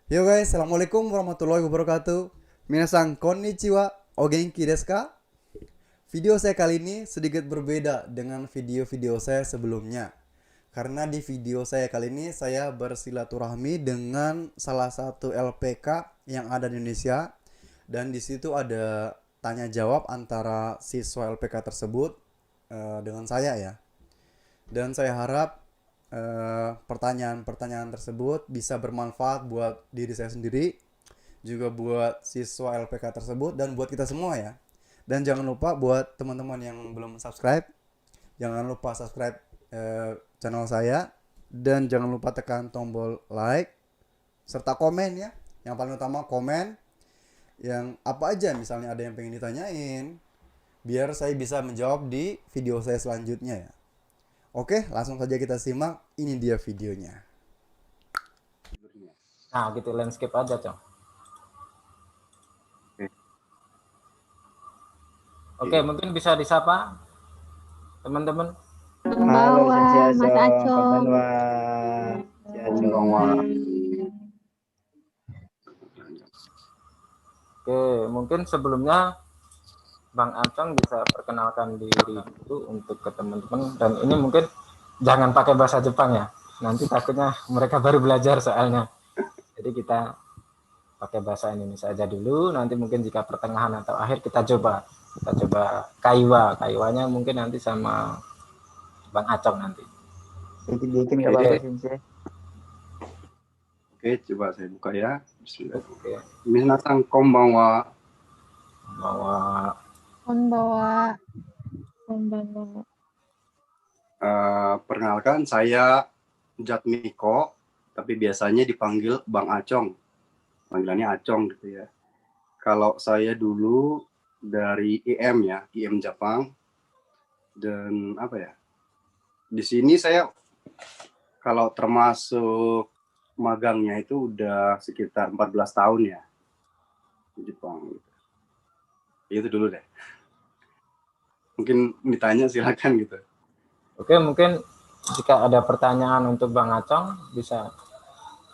Yo guys, assalamualaikum warahmatullahi wabarakatuh. Minasan konnichiwa, o genki desu ka? Video saya kali ini sedikit berbeda dengan video-video saya sebelumnya. Karena di video saya kali ini saya bersilaturahmi dengan salah satu LPK yang ada di Indonesia, dan di situ ada tanya jawab antara siswa LPK tersebut dengan saya ya. Dan saya harap pertanyaan-pertanyaan tersebut bisa bermanfaat buat diri saya sendiri, juga buat siswa LPK tersebut, dan buat kita semua ya. Dan jangan lupa buat teman-teman yang belum subscribe, jangan lupa subscribe channel saya, dan jangan lupa tekan tombol like serta komen ya. Yang paling utama komen yang apa aja, misalnya ada yang pengen ditanyain, biar saya bisa menjawab di video saya selanjutnya ya. Oke, langsung saja kita simak. Ini dia videonya. Nah, gitu landscape aja, Cong. Oke, mungkin bisa disapa teman-teman. Halo, Konbanwa, Sensei Mas Aso, Acong. konbanwa. Si Aco. Oke, mungkin sebelumnya Bang Acong bisa perkenalkan diri dulu untuk ke teman-teman, dan ini mungkin jangan pakai bahasa Jepang ya. Nanti takutnya mereka baru belajar soalnya. Jadi kita pakai bahasa Indonesia aja dulu, nanti mungkin jika pertengahan atau akhir kita coba kaiwanya mungkin nanti sama Bang Acong nanti. Dikit-dikit nggak apa-apa, Sensei. Oke, coba saya buka ya. Bismillah. Oke, Minasan konbanwa. bawa Konbanwa. Konbanwa. Perkenalkan, saya Jatmiko, tapi biasanya dipanggil Bang Acong. Panggilannya Acong gitu ya. Kalau saya dulu dari IM ya, IM Jepang. Dan apa ya? Di sini saya kalau termasuk magangnya itu udah sekitar 14 tahun ya di Jepang. Itu dulu deh. Mungkin ditanya silakan gitu. Oke, mungkin jika ada pertanyaan untuk Bang Acong, bisa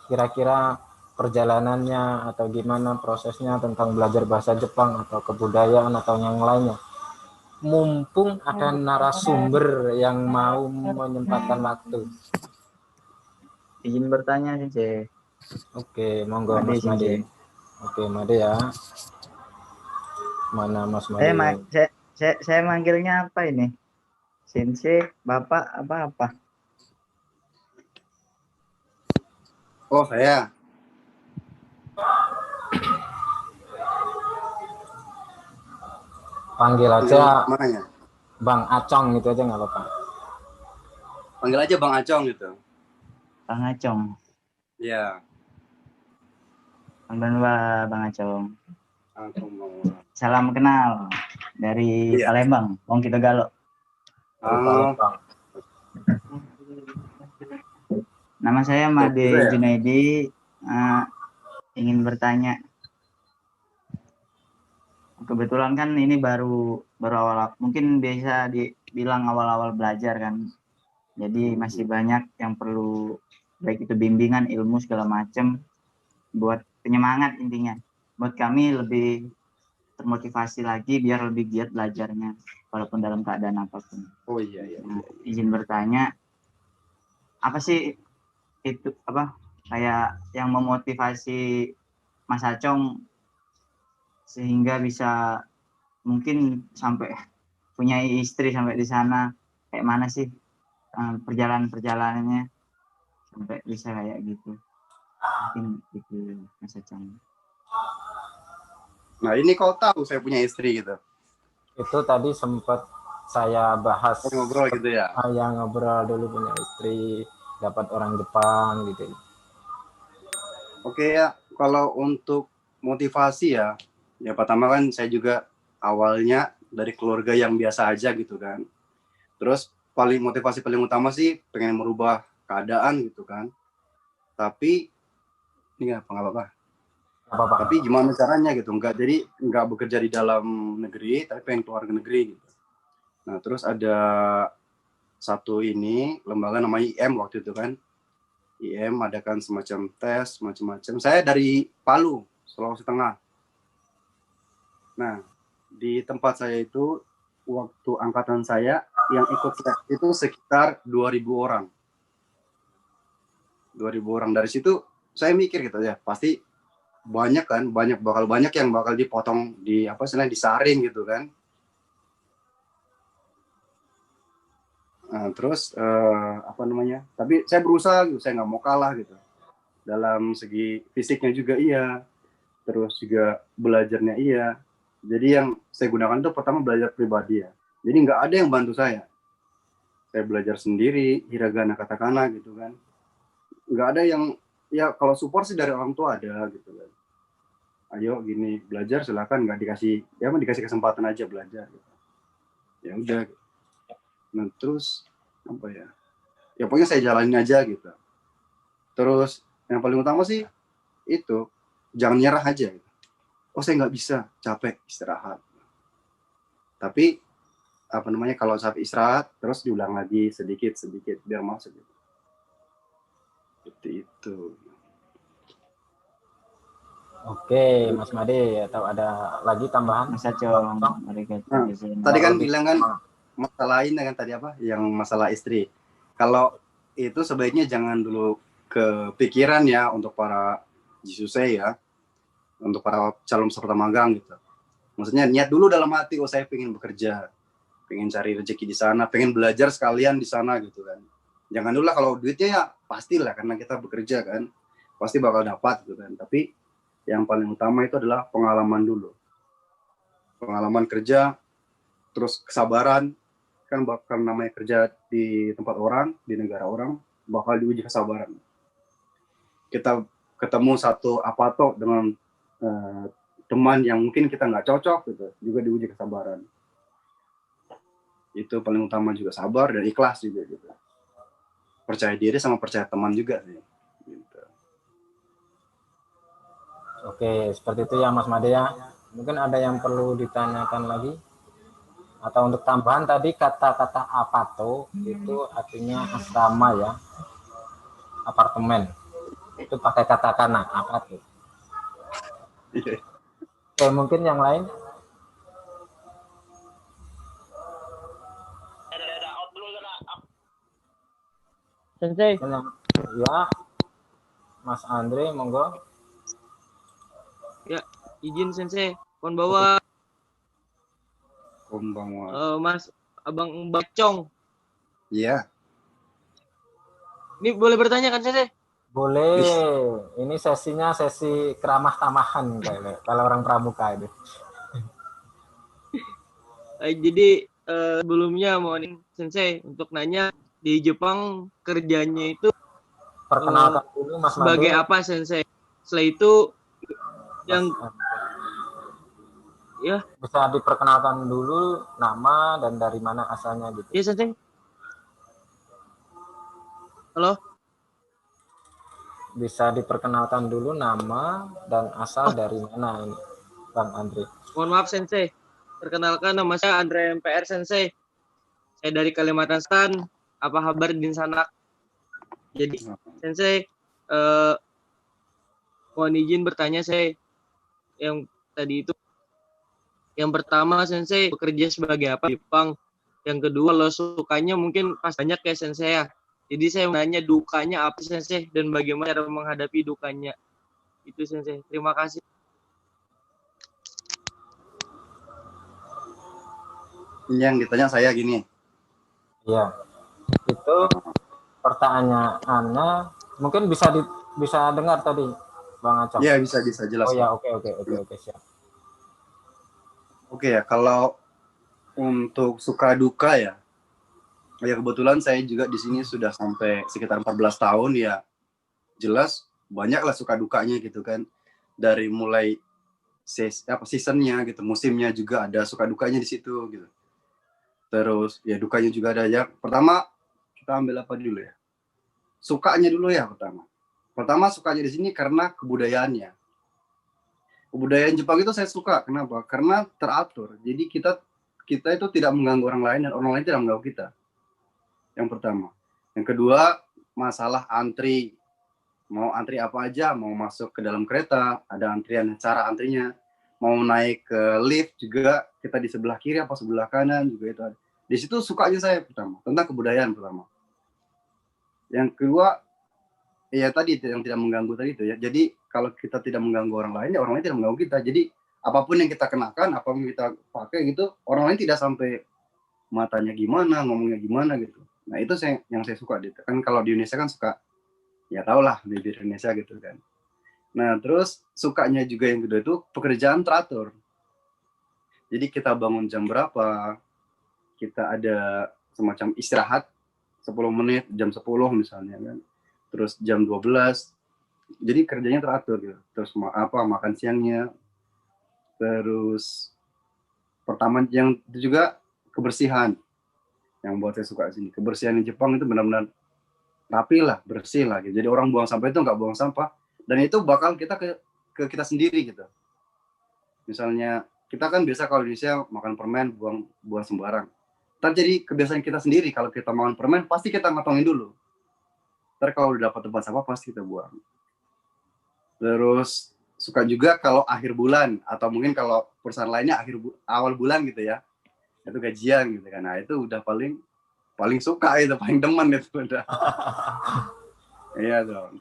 kira-kira perjalanannya atau gimana prosesnya tentang belajar bahasa Jepang atau kebudayaan atau yang lainnya. Mumpung ada narasumber yang mau menyempatkan waktu. Izin bertanya, Sensei. Oke, monggo Made, Mas Made. Sensei. Oke, Made ya. Mana Mas Saya, Made? saya manggilnya apa ini? Sensei, Bapak, apa-apa? Oh, saya. Panggil aja Mana ya? Bang Acong gitu aja nggak apa-apa. Panggil aja Bang Acong gitu. Bang Acong. Iya. Konbanwa, Bang Acong. Konbanwa. Salam kenal dari Iya. Palembang, Wong Kitogalo. Bang. Nama saya Made Ya. Junaidi. Ingin bertanya. Kebetulan kan ini baru awal, mungkin bisa dibilang awal-awal belajar kan. Jadi masih banyak yang perlu, baik itu bimbingan, ilmu segala macam, buat penyemangat intinya. Buat kami lebih termotivasi lagi biar lebih giat belajarnya walaupun dalam keadaan apapun. Oh iya. Nah, izin bertanya, apa sih itu kayak yang memotivasi Mas Acong sehingga bisa mungkin sampai punya istri sampai di sana, kayak mana sih perjalanannya sampai bisa kayak gitu, mungkin itu Mas Acong. Nah, ini kau tahu saya punya istri gitu. Itu tadi sempat saya bahas Ngobrol gitu ya. Yang ngobrol dulu punya istri, dapat orang Jepang gitu. Oke ya, kalau untuk motivasi ya pertama kan saya juga awalnya dari keluarga yang biasa aja gitu kan. Terus motivasi paling utama sih pengen merubah keadaan gitu kan. Tapi ini nggak apa-apa. Tapi gimana caranya gitu? Nggak bekerja di dalam negeri, tapi pengen keluar ke negeri gitu. Nah, terus ada satu lembaga namanya IM waktu itu kan. IM adakan semacam tes, macam-macam. Saya dari Palu, Sulawesi Tengah. Nah, di tempat saya itu waktu angkatan saya yang ikut seleksi itu sekitar 2.000 orang. 2.000 orang. Dari situ saya mikir gitu ya, pasti banyak kan, bakal banyak yang bakal dipotong di apa istilahnya disaring gitu kan. Nah, terus apa namanya? Tapi saya berusaha gitu, saya nggak mau kalah gitu. Dalam segi fisiknya juga iya, terus juga belajarnya iya. Jadi yang saya gunakan itu pertama belajar pribadi ya. Jadi nggak ada yang bantu saya. Saya belajar sendiri, hiragana, katakana gitu kan. Nggak ada yang, ya kalau support sih dari orang tua ada gitu kan. Ayo gini belajar silakan, nggak dikasih, ya dikasih kesempatan aja belajar. Gitu. Ya udah. Nah terus apa ya? Ya pokoknya saya jalanin aja gitu. Terus yang paling utama sih itu jangan nyerah aja. Gitu. Oh saya nggak bisa, capek, istirahat. Tapi apa namanya kalau sampai istirahat terus diulang lagi sedikit biar masuk gitu. Seperti itu. Oke, Mas Made, atau ada lagi tambahan? Mas Acong, Nah, tadi kan bilang kan masalah ini kan tadi apa? Yang masalah istri. Kalau itu sebaiknya jangan dulu kepikiran ya untuk para Jisusei ya, untuk para calon peserta magang gitu. Maksudnya niat dulu dalam hati, oh saya pengen bekerja, pengen cari rezeki di sana, pengen belajar sekalian di sana gitu kan. Jangan dulu lah kalau duitnya ya pastilah karena kita bekerja kan, pasti bakal dapat gitu kan. Tapi yang paling utama itu adalah pengalaman dulu. Pengalaman kerja, terus kesabaran, kan bakal namanya kerja di tempat orang, di negara orang, bakal diuji kesabaran. Kita ketemu satu apato dengan teman yang mungkin kita nggak cocok gitu, juga diuji kesabaran. Itu paling utama juga sabar dan ikhlas juga gitu. Percaya diri sama percaya teman juga sih. Gitu. Oke, seperti itu ya Mas Made ya. Mungkin ada yang perlu ditanyakan lagi? Atau untuk tambahan tadi kata-kata apato itu artinya asrama ya, apartemen. Itu pakai katakana apa tuh? Oke, mungkin yang lain. Sensei, Ya, Mas Andre, monggo. ya izin Sensei, konbawa Konbanwa. Mas Abang Bacong. Iya. Ini boleh bertanya kan Sensei? Boleh. Ini sesinya sesi keramah tamahan kalau orang pramuka itu. Jadi sebelumnya mau nih Sensei untuk nanya di Jepang kerjanya itu Perkenalkan dulu Mas sebagai Made. apa Sensei? Setelah itu yang ya Bisa diperkenalkan dulu nama dan dari mana asalnya gitu. ya Sensei. Halo? Bisa diperkenalkan dulu nama dan asal dari mana ini, Bang Andre. Mohon maaf Sensei. Perkenalkan nama saya Andre MPR Sensei. Saya dari Kalimantan Selatan. Apa kabar di sana? Jadi Sensei mohon izin bertanya saya yang tadi itu. Yang pertama Sensei bekerja sebagai apa di Jepang. Yang kedua lo sukanya mungkin pas banyak ya Sensei ya. Jadi saya mau nanya dukanya apa Sensei dan bagaimana cara menghadapi dukanya. Itu Sensei. Terima kasih. Yang ditanya saya gini. Iya. Itu pertanyaannya mungkin bisa dengar tadi Bang Acong. Iya bisa jelas. Oh ya, oke siap. Oke ya, kalau untuk suka duka ya kebetulan saya juga di sini sudah sampai sekitar 14 tahun ya, jelas banyaklah suka dukanya gitu kan, dari mulai seasonnya gitu, musimnya juga ada suka dukanya di situ gitu. Terus ya dukanya juga ada ya. Pertama kita ambil apa dulu ya? Sukanya dulu ya Pertama sukanya di sini karena kebudayaannya. Kebudayaan Jepang itu saya suka. Kenapa? Karena teratur. Jadi kita itu tidak mengganggu orang lain dan orang lain tidak mengganggu kita. Yang pertama. Yang kedua, masalah antri Mau antri apa aja, mau masuk ke dalam kereta, ada antrian, cara antrinya. Mau naik ke lift juga, kita di sebelah kiri apa sebelah kanan juga itu ada. Di situ sukanya saya pertama, tentang kebudayaan pertama. Yang kedua, ya tadi yang tidak mengganggu tadi itu ya. Jadi kalau kita tidak mengganggu orang lain, ya orang lain tidak mengganggu kita. Jadi apapun yang kita kenakan, apapun yang kita pakai gitu, orang lain tidak sampai matanya gimana, ngomongnya gimana gitu. Nah itu yang saya suka gitu. Kan kalau di Indonesia kan suka, ya tau lah bibir Indonesia gitu kan. Nah terus sukanya juga yang kedua itu pekerjaan teratur. Jadi kita bangun jam berapa, kita ada semacam istirahat 10 menit, jam 10 misalnya kan. Terus jam 12, jadi kerjanya teratur gitu. Terus makan siangnya. Terus pertama yang itu juga kebersihan. Yang buat saya suka sini. Kebersihan di Jepang itu benar-benar rapi lah, bersih lah gitu. Jadi orang buang sampah itu nggak buang sampah. Dan itu bakal kita ke kita sendiri gitu. Misalnya kita kan biasa kalau di Indonesia makan permen buang sembarang. Ntar jadi kebiasaan kita sendiri, kalau kita makan permen pasti kita ngotongin dulu. Ntar kalau udah dapat tempat sampah pasti kita buang. Terus suka juga kalau akhir bulan atau mungkin kalau perusahaan lainnya awal bulan gitu ya. Itu gajian gitu kan. Nah, itu udah paling suka itu, paling demen itu udah. Iya dong.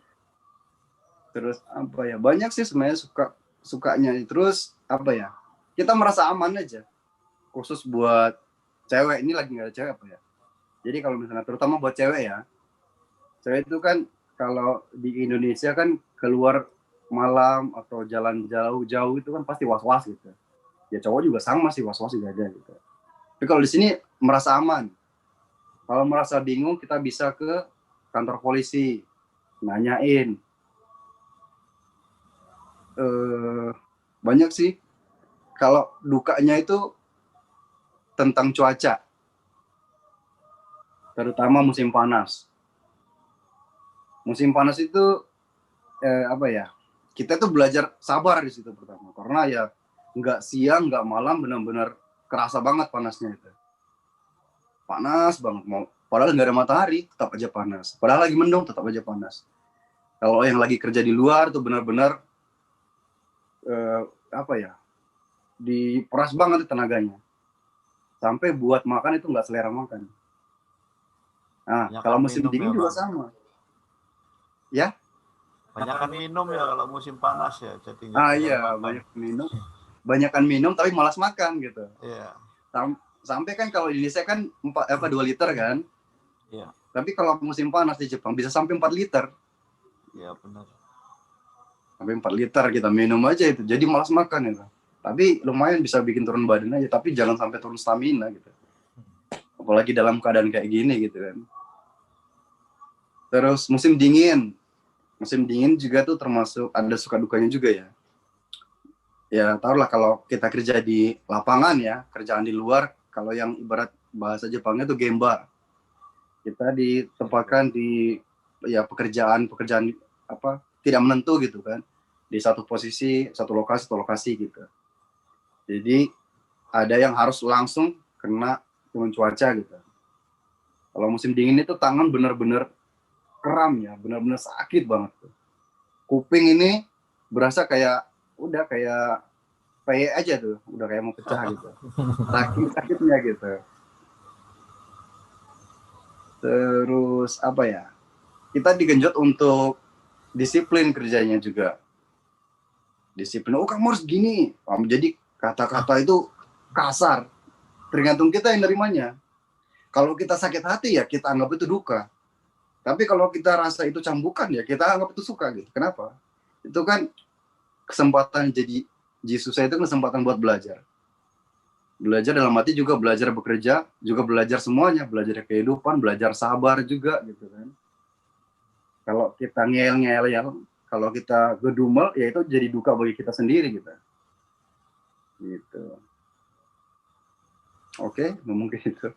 Terus apa ya? Banyak sih sebenarnya sukanya. Terus apa ya? Kita merasa aman aja. Khusus buat cewek, ini lagi nggak ada cewek apa ya? Jadi kalau misalnya terutama buat cewek ya. Cewek itu kan kalau di Indonesia kan keluar malam atau jalan jauh-jauh itu kan pasti was-was gitu. Ya cowok juga sama sih, was-was juga ada gitu. Tapi kalau di sini merasa aman. Kalau merasa bingung kita bisa ke kantor polisi, nanyain. Banyak sih. Kalau dukanya itu tentang cuaca. Terutama musim panas. Musim panas itu apa ya? Kita tuh belajar sabar di situ pertama. Karena ya nggak siang, nggak malam, benar-benar kerasa banget panasnya itu. Panas banget. Padahal nggak ada matahari, tetap aja panas. Padahal lagi mendung, tetap aja panas. Kalau yang lagi kerja di luar tuh benar-benar apa ya? Diperas banget tenaganya. Sampai buat makan itu nggak selera makan. Nah, kalau musim dingin juga sama. Ya? Banyakan minum ya kalau musim panas ya, jadi Iya, banyakan minum tapi malas makan gitu. Iya. Sampai kan kalau di Indonesia kan 2 liter kan. Iya. Tapi kalau musim panas di Jepang bisa sampai 4 liter. Iya benar. Sampai 4 liter kita minum aja itu. Jadi malas makan itu. Tapi lumayan bisa bikin turun badan aja, tapi jangan sampai turun stamina gitu. Apalagi dalam keadaan kayak gini gitu kan. Terus musim dingin juga tuh termasuk ada suka dukanya juga ya. Ya taruhlah kalau kita kerja di lapangan ya, kerjaan di luar, kalau yang ibarat bahasa Jepangnya tuh gemba. Kita ditempatkan di ya pekerjaan apa tidak menentu gitu kan. Di satu posisi, satu lokasi gitu. Jadi ada yang harus langsung kena dengan cuaca gitu. Kalau musim dingin itu tangan benar-benar kram ya, benar-benar sakit banget tuh. Kuping ini berasa kayak PE aja tuh, udah kayak mau pecah gitu. Sakitnya gitu. Terus apa ya? Kita digenjot untuk disiplin kerjanya juga. Disiplin, kamu harus gini. Jadi kata-kata itu kasar. Tergantung kita yang nerimanya. Kalau kita sakit hati ya kita anggap itu duka. Tapi kalau kita rasa itu cambukan ya kita anggap itu suka gitu. Kenapa? Itu kan kesempatan jadi Jisusai itu kesempatan buat belajar. Belajar dalam arti juga belajar bekerja, juga belajar semuanya, belajar kehidupan, belajar sabar juga gitu kan. Kalau kita ngeyel-ngeyel, kalau kita gedumel ya itu jadi duka bagi kita sendiri gitu. Gitu. Oke, mungkin itu.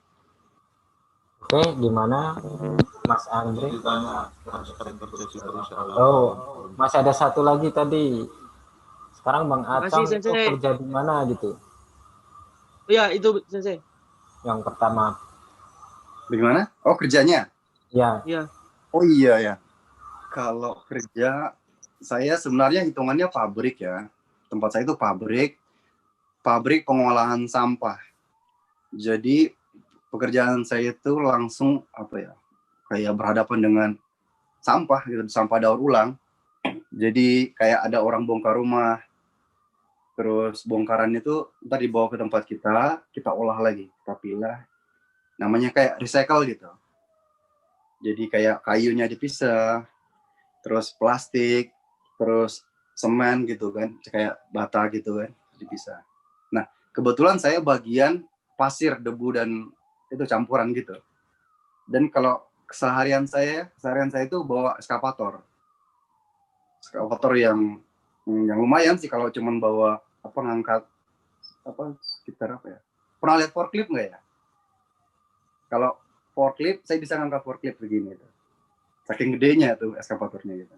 Oke, gimana Mas Andre? Masih ada satu lagi tadi. Sekarang Bang Acang itu kerja di mana gitu? Iya, itu Sensei. Yang pertama. Bagaimana? Oh, kerjanya? Ya. Iya. Oh iya ya. Kalau kerja, saya sebenarnya hitungannya pabrik ya. Tempat saya itu pabrik pengolahan sampah. Jadi pekerjaan saya itu langsung kayak berhadapan dengan sampah gitu, sampah daur ulang. Jadi kayak ada orang bongkar rumah, terus bongkaran itu ntar dibawa ke tempat kita olah lagi, kita pilah. Namanya kayak recycle gitu. Jadi kayak kayunya dipisah, terus plastik, terus semen gitu kan, kayak bata gitu kan, dipisah. Nah, kebetulan saya bagian pasir, debu, dan itu campuran gitu. Dan kalau keseharian saya itu bawa eskavator yang lumayan sih kalau cuman bawa ngangkat sekitar ya. Pernah lihat forklift nggak ya? Kalau forklift, saya bisa ngangkat forklift begini tuh. Saking gedenya tuh eskavatornya gitu.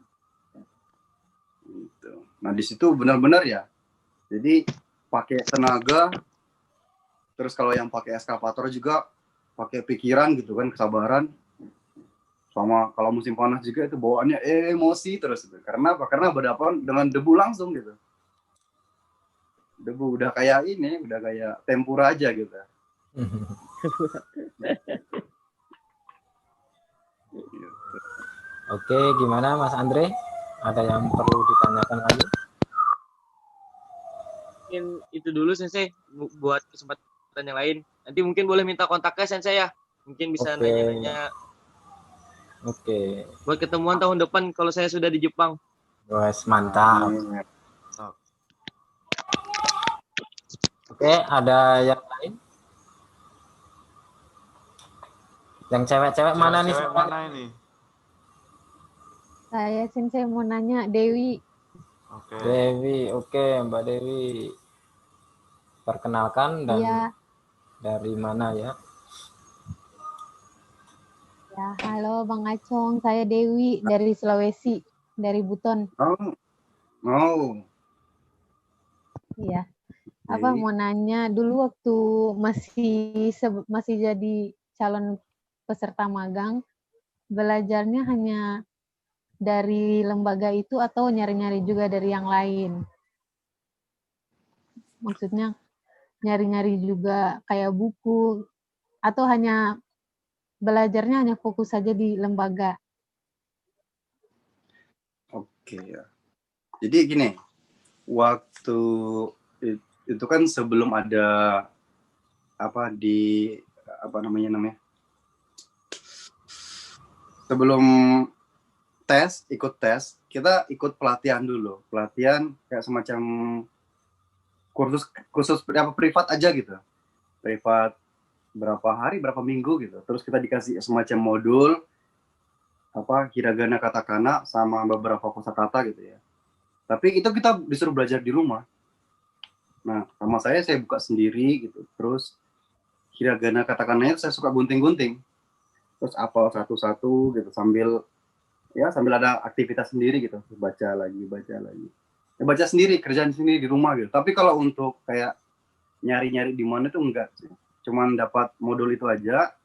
Nah di situ benar-benar ya. Jadi pakai tenaga, terus kalau yang pakai eskavator juga pakai pikiran gitu kan, kesabaran. Sama kalau musim panas juga itu bawaannya emosi terus itu. Karena apa? Karena berhadapan dengan debu langsung gitu. Debu udah kayak tempura aja gitu. Oke, gimana Mas Andre? Ada yang perlu ditanyakan lagi? Mungkin itu dulu Sensei buat kesempatan yang lain. Nanti mungkin boleh minta kontaknya Sensei ya. Mungkin bisa nanya-nanya. Oke. Buat ketemuan tahun depan kalau saya sudah di Jepang. Wes, mantap. Oke, ada yang lain? Yang cewek-cewek mana nih? Cewek mana ini? Saya Sensei mau nanya Dewi. Oke. Dewi, oke Mbak Dewi. Perkenalkan dan Iya. dari mana ya? Ya, halo Bang Acong, saya Dewi dari Sulawesi, dari Buton. Oh. Iya. Apa mau nanya dulu waktu masih jadi calon peserta magang, belajarnya hanya dari lembaga itu atau nyari-nyari juga dari yang lain? Maksudnya nyari-nyari juga kayak buku atau hanya belajarnya hanya fokus saja di lembaga? Oke ya. Jadi gini, waktu itu kan sebelum ada sebelum ikut tes, kita ikut pelatihan dulu. Pelatihan kayak semacam kursus privat aja gitu. Privat berapa hari, berapa minggu gitu. Terus kita dikasih semacam modul hiragana, katakana, sama beberapa kosakata gitu ya. Tapi itu kita disuruh belajar di rumah. Nah, sama saya buka sendiri gitu. Terus hiragana, katakananya saya suka gunting-gunting. Terus apal satu-satu gitu sambil ada aktivitas sendiri gitu. Baca lagi. Ya, baca sendiri, kerjaan sendiri di rumah gitu. Tapi kalau untuk kayak nyari-nyari di mana tuh enggak sih. Cuman dapat modul itu aja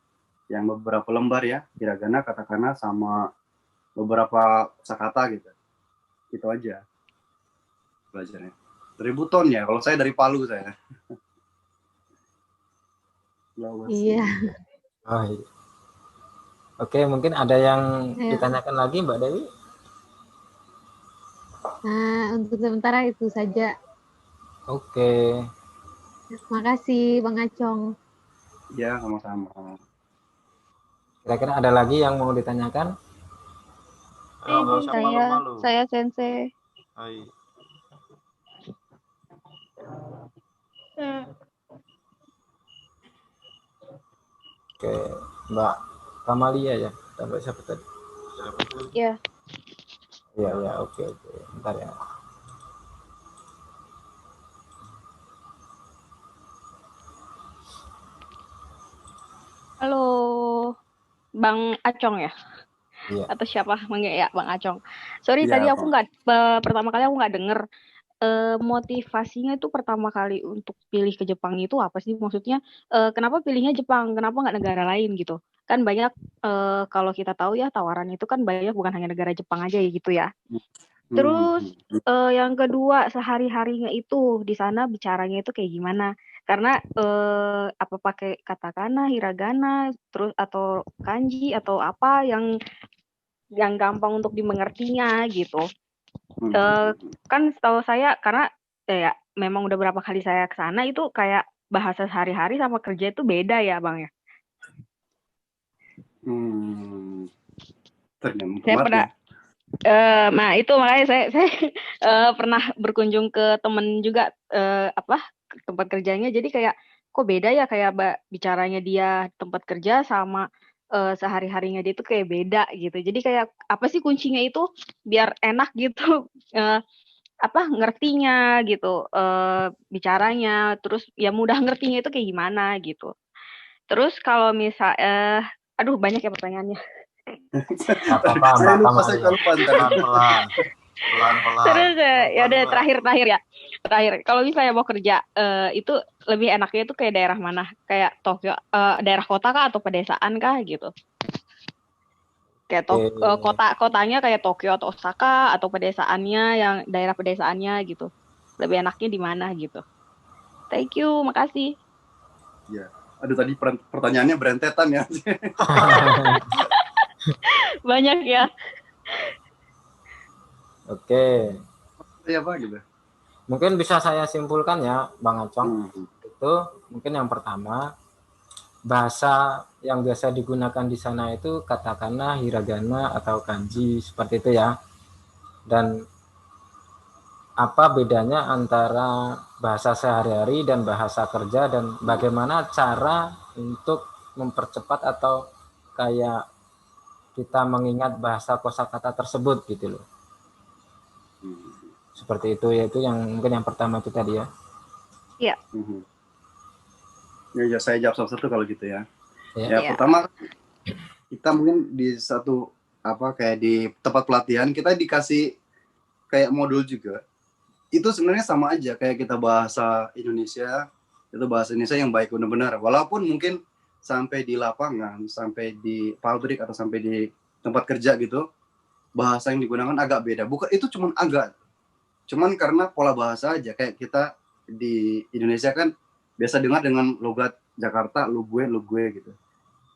yang beberapa lembar ya, hiragana, katakana, sama beberapa kosakata gitu. Itu aja belajarnya. Dari Buton ya, kalau saya dari Palu saya. Iya. Oh, iya. Oke, mungkin ada yang ditanyakan lagi Mbak Dewi? Nah, untuk sementara itu saja. Oke. Terima kasih Bang Acong. Ya, sama-sama. Kira-kira ada lagi yang mau ditanyakan? Nggak usah malu-malu. Saya Sensei. Hai. Oke, Mbak Kamalia ya, Mbak siapa tadi? Iya. Iya, oke. Bentar ya. Halo, Bang Acong ya? Iya. Atau siapa manggil ya Bang Acong? Sorry Ya, tadi aku nggak pertama kali aku nggak denger. motivasinya itu pertama kali untuk pilih ke Jepang itu apa sih? Maksudnya kenapa pilihnya Jepang? Kenapa nggak negara lain gitu? Kan banyak kalau kita tahu ya tawaran itu kan banyak bukan hanya negara Jepang aja ya gitu ya. Terus yang kedua sehari-harinya itu di sana bicaranya itu kayak gimana? Karena apa pakai katakana, hiragana, terus atau kanji atau apa yang gampang untuk dimengertinya gitu. Kan setahu saya karena ya memang udah berapa kali saya ke sana itu kayak bahasa sehari-hari sama kerja itu beda ya Bang ya. Tergantung Saya pernah tempatnya. nah itu makanya saya pernah berkunjung ke temen juga apa tempat kerjanya jadi kayak kok beda ya kayak bicaranya dia tempat kerja sama sehari-harinya dia itu kayak beda gitu. Jadi kayak apa sih kuncinya itu biar enak gitu apa ngertinya gitu bicaranya terus ya mudah ngertinya itu kayak gimana gitu. Terus kalau misal aduh banyak ya pertanyaannya. Saya lupa pelan-pelan. Terus ya udah terakhir ya. Terakhir, kalau misalnya mau kerja itu lebih enaknya itu kayak daerah mana? Kayak Tokyo, daerah kota kah atau pedesaan kah gitu? Kayak kotanya kayak Tokyo atau Osaka atau pedesaannya yang daerah pedesaannya gitu. Lebih enaknya di mana gitu? Thank you, makasih. Ya, aduh tadi pertanyaannya berentetan ya. Banyak ya. Oke. Ya Pak gitu. Mungkin bisa saya simpulkan ya, Bang Acong. Itu mungkin yang pertama bahasa yang biasa digunakan di sana itu katakana, hiragana atau kanji seperti itu ya. Dan apa bedanya antara bahasa sehari-hari dan bahasa kerja dan bagaimana cara untuk mempercepat atau kayak kita mengingat bahasa kosakata tersebut gitu loh. Seperti itu yaitu yang mungkin yang pertama itu tadi ya. Iya. Ya, saya jawab satu-satu kalau gitu ya. Ya. Pertama kita mungkin di satu kayak di tempat pelatihan kita dikasih kayak modul juga. Itu sebenarnya sama aja kayak kita bahasa Indonesia, itu bahasa Indonesia yang baik benar-benar. Walaupun mungkin sampai di lapangan, sampai di pabrik atau sampai di tempat kerja gitu, bahasa yang digunakan agak beda. Bukan itu cuman agak. Cuman karena pola bahasa aja kayak kita di Indonesia kan biasa dengar dengan logat Jakarta, lu gue gitu.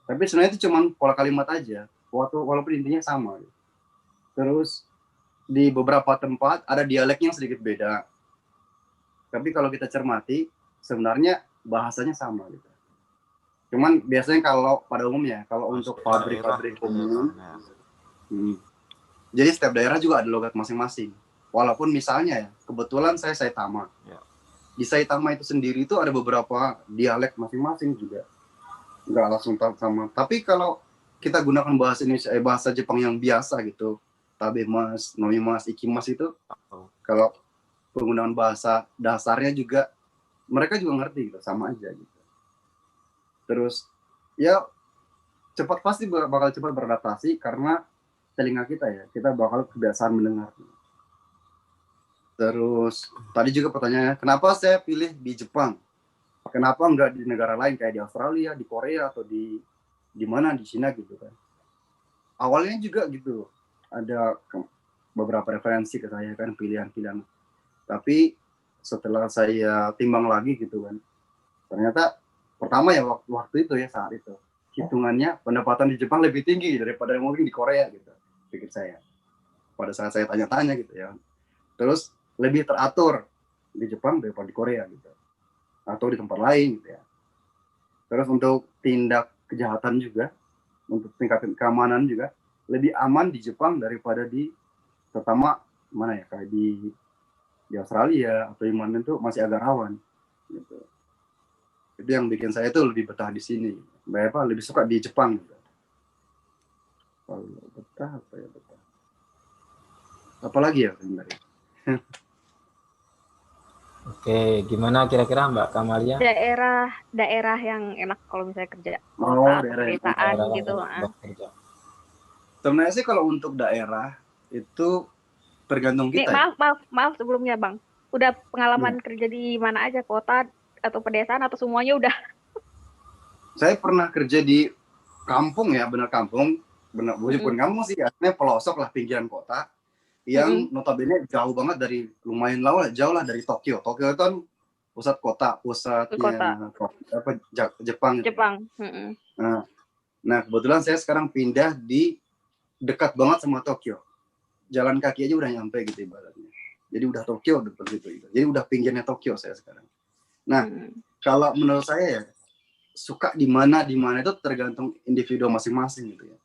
Tapi sebenarnya itu cuman pola kalimat aja. Walaupun intinya sama. Gitu. Terus di beberapa tempat ada dialeknya sedikit beda. Tapi kalau kita cermati, sebenarnya bahasanya sama gitu. Cuman biasanya kalau pada umumnya, kalau untuk pabrik-pabrik umum, jadi setiap daerah juga ada logat masing-masing. Walaupun misalnya ya, kebetulan saya Saitama. Di Saitama itu sendiri itu ada beberapa dialek masing-masing juga. Nggak langsung sama. Tapi kalau kita gunakan bahasa Indonesia, bahasa Jepang yang biasa gitu, tabemas, nomimas, ikimas itu, kalau penggunaan bahasa dasarnya juga, mereka juga ngerti gitu, sama aja gitu. Terus, ya pasti bakal cepat beradaptasi karena telinga kita bakal kebiasaan mendengar. Terus, tadi juga pertanyaannya, kenapa saya pilih di Jepang? Kenapa nggak di negara lain kayak di Australia, di Korea, atau di mana, di Cina gitu kan. Awalnya juga gitu, ada beberapa referensi ke saya kan, pilihan-pilihan. Tapi setelah saya timbang lagi gitu kan, ternyata pertama ya waktu itu ya saat itu, hitungannya pendapatan di Jepang lebih tinggi daripada mungkin di Korea gitu, pikir saya. Pada saat saya tanya-tanya gitu ya. Terus lebih teratur di Jepang daripada di Korea gitu. Atau di tempat lain gitu ya. Terus untuk tindak kejahatan juga, untuk tingkat keamanan juga, lebih aman di Jepang daripada terutama mana ya, kayak di Australia atau di mana itu masih agak rawan gitu. Itu yang bikin saya tuh lebih betah di sini. Lebih suka di Jepang gitu. Kalau betah apa ya betah. Apalagi ya sebenarnya. Oke, gimana kira-kira Mbak Kamalia? Daerah yang enak kalau misalnya kerja. Daerah pedesaan gitu. Sebenarnya sih kalau untuk daerah itu tergantung kita. Maaf sebelumnya Bang. Udah pengalaman kerja di mana aja, kota atau pedesaan atau semuanya udah? Saya pernah kerja di kampung ya, benar kampung, benar bukan kampung sih, artinya pelosok lah, pinggiran kota, yang notabene jauh banget dari, lumayan jauh lah dari Tokyo. Tokyo itu kan pusat kota, pusatnya apa, Jepang. Jepang. Nah, kebetulan saya sekarang pindah di dekat banget sama Tokyo. Jalan kaki aja udah nyampe gitu ibaratnya. Jadi udah Tokyo dekat gitu. Jadi udah pinggirnya Tokyo saya sekarang. Nah, kalau menurut saya ya, suka di mana itu tergantung individu masing-masing gitu ya.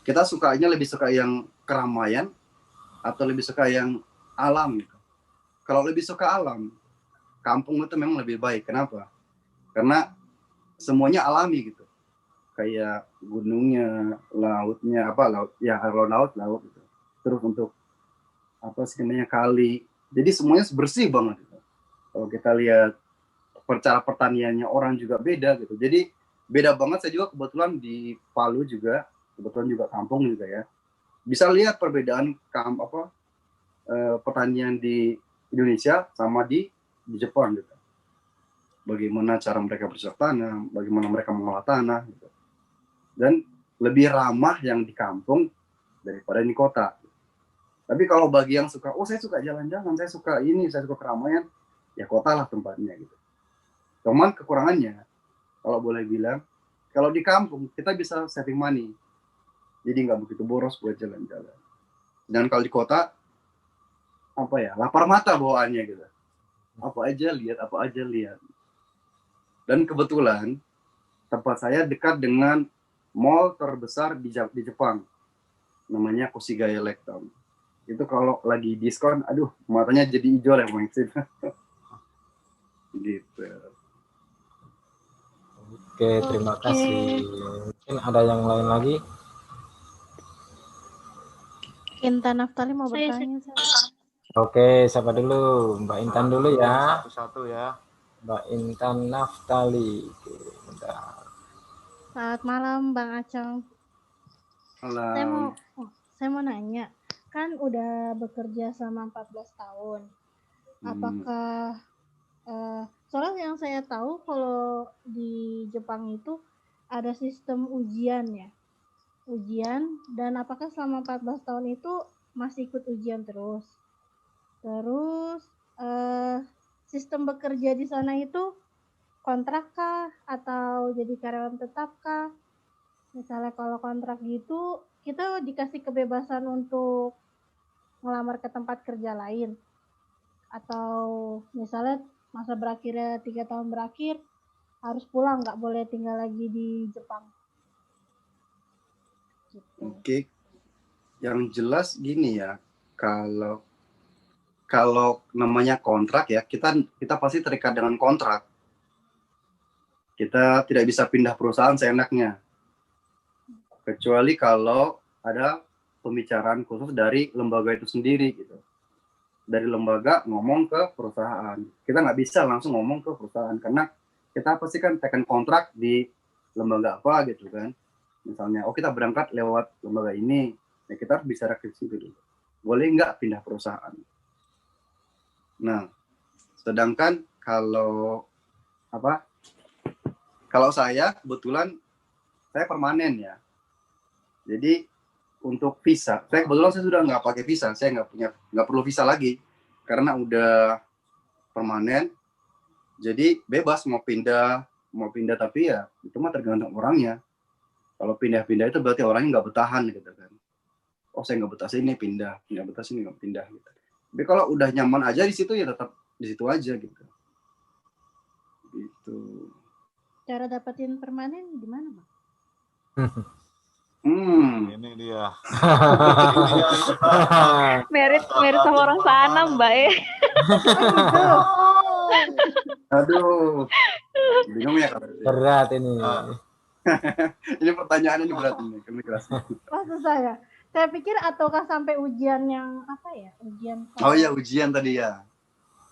Kita lebih suka yang keramaian atau lebih suka yang alam gitu. Kalau lebih suka alam, kampung itu memang lebih baik. Kenapa? Karena semuanya alami gitu. Kayak gunungnya, lautnya, laut gitu. Terus untuk apa sih namanya, kali. Jadi semuanya bersih banget gitu. Kalau kita lihat cara pertaniannya orang juga beda gitu. Jadi beda banget. Saya juga kebetulan di Palu juga, kebetulan juga kampung juga ya. Bisa lihat perbedaan pertanian di Indonesia sama di Jepang gitu. Bagaimana cara mereka bercocok tanam, bagaimana mereka mengolah tanah gitu. Dan lebih ramah yang di kampung daripada di kota. Tapi kalau bagi yang suka, saya suka jalan-jalan, saya suka keramaian, ya kota lah tempatnya gitu. Cuman kekurangannya, kalau boleh bilang, kalau di kampung kita bisa saving money, jadi nggak begitu boros buat jalan-jalan. Dan kalau di kota, lapar mata bawaannya gitu. Apa aja lihat. Dan kebetulan tempat saya dekat dengan mall terbesar di Jepang, namanya Koshigaya Lake Town. Itu kalau lagi diskon, aduh matanya jadi hijau lah gitu. Oke, terima kasih. Mungkin ada yang lain lagi? Intan Naftali mau bertanya. Oke, siapa dulu? Mbak Intan dulu ya. Satu-satu ya. Mbak Intan Naftali. Bentar. Selamat malam Bang Acong. Malam. Saya mau nanya, kan udah bekerja selama 14 tahun. Apakah soalnya yang saya tahu kalau di Jepang itu ada sistem ujian ya. Dan apakah selama 14 tahun itu masih ikut ujian terus? Terus sistem bekerja di sana itu kontrak kah atau jadi karyawan tetap kah? Misalnya kalau kontrak gitu, kita dikasih kebebasan untuk ngelamar ke tempat kerja lain. Atau misalnya masa berakhirnya 3 tahun berakhir, harus pulang, nggak boleh tinggal lagi di Jepang. Gitu. Oke. Yang jelas gini ya, kalau namanya kontrak ya, kita pasti terikat dengan kontrak. Kita tidak bisa pindah perusahaan seenaknya. Kecuali kalau ada pembicaraan khusus dari lembaga itu sendiri gitu. Dari lembaga ngomong ke perusahaan. Kita nggak bisa langsung ngomong ke perusahaan karena kita pasti kan tekan kontrak di lembaga apa gitu kan. Misalnya, kita berangkat lewat lembaga ini, ya kita harus bicara ke situ dulu. Boleh nggak pindah perusahaan? Nah, sedangkan kalau saya kebetulan saya permanen ya. Jadi untuk visa, saya sudah nggak pakai visa, saya nggak perlu visa lagi karena udah permanen. Jadi bebas mau pindah tapi ya itu mah tergantung orangnya. Kalau pindah-pindah itu berarti orangnya nggak bertahan gitu kan. Saya nggak betah sini pindah, nggak betah sini nggak pindah gitu. Tapi kalau udah nyaman aja di situ ya tetap di situ aja gitu. Gitu. Cara dapetin permanen gimana, Bang? Ini dia. Merit sama orang sana, Mbak ya. Aduh. Bingung ya kalau berat ini. Ini pertanyaan ini berat ini. Maksud saya pikir ataukah sampai ujian yang ujian. Oh iya, ujian tadi ya.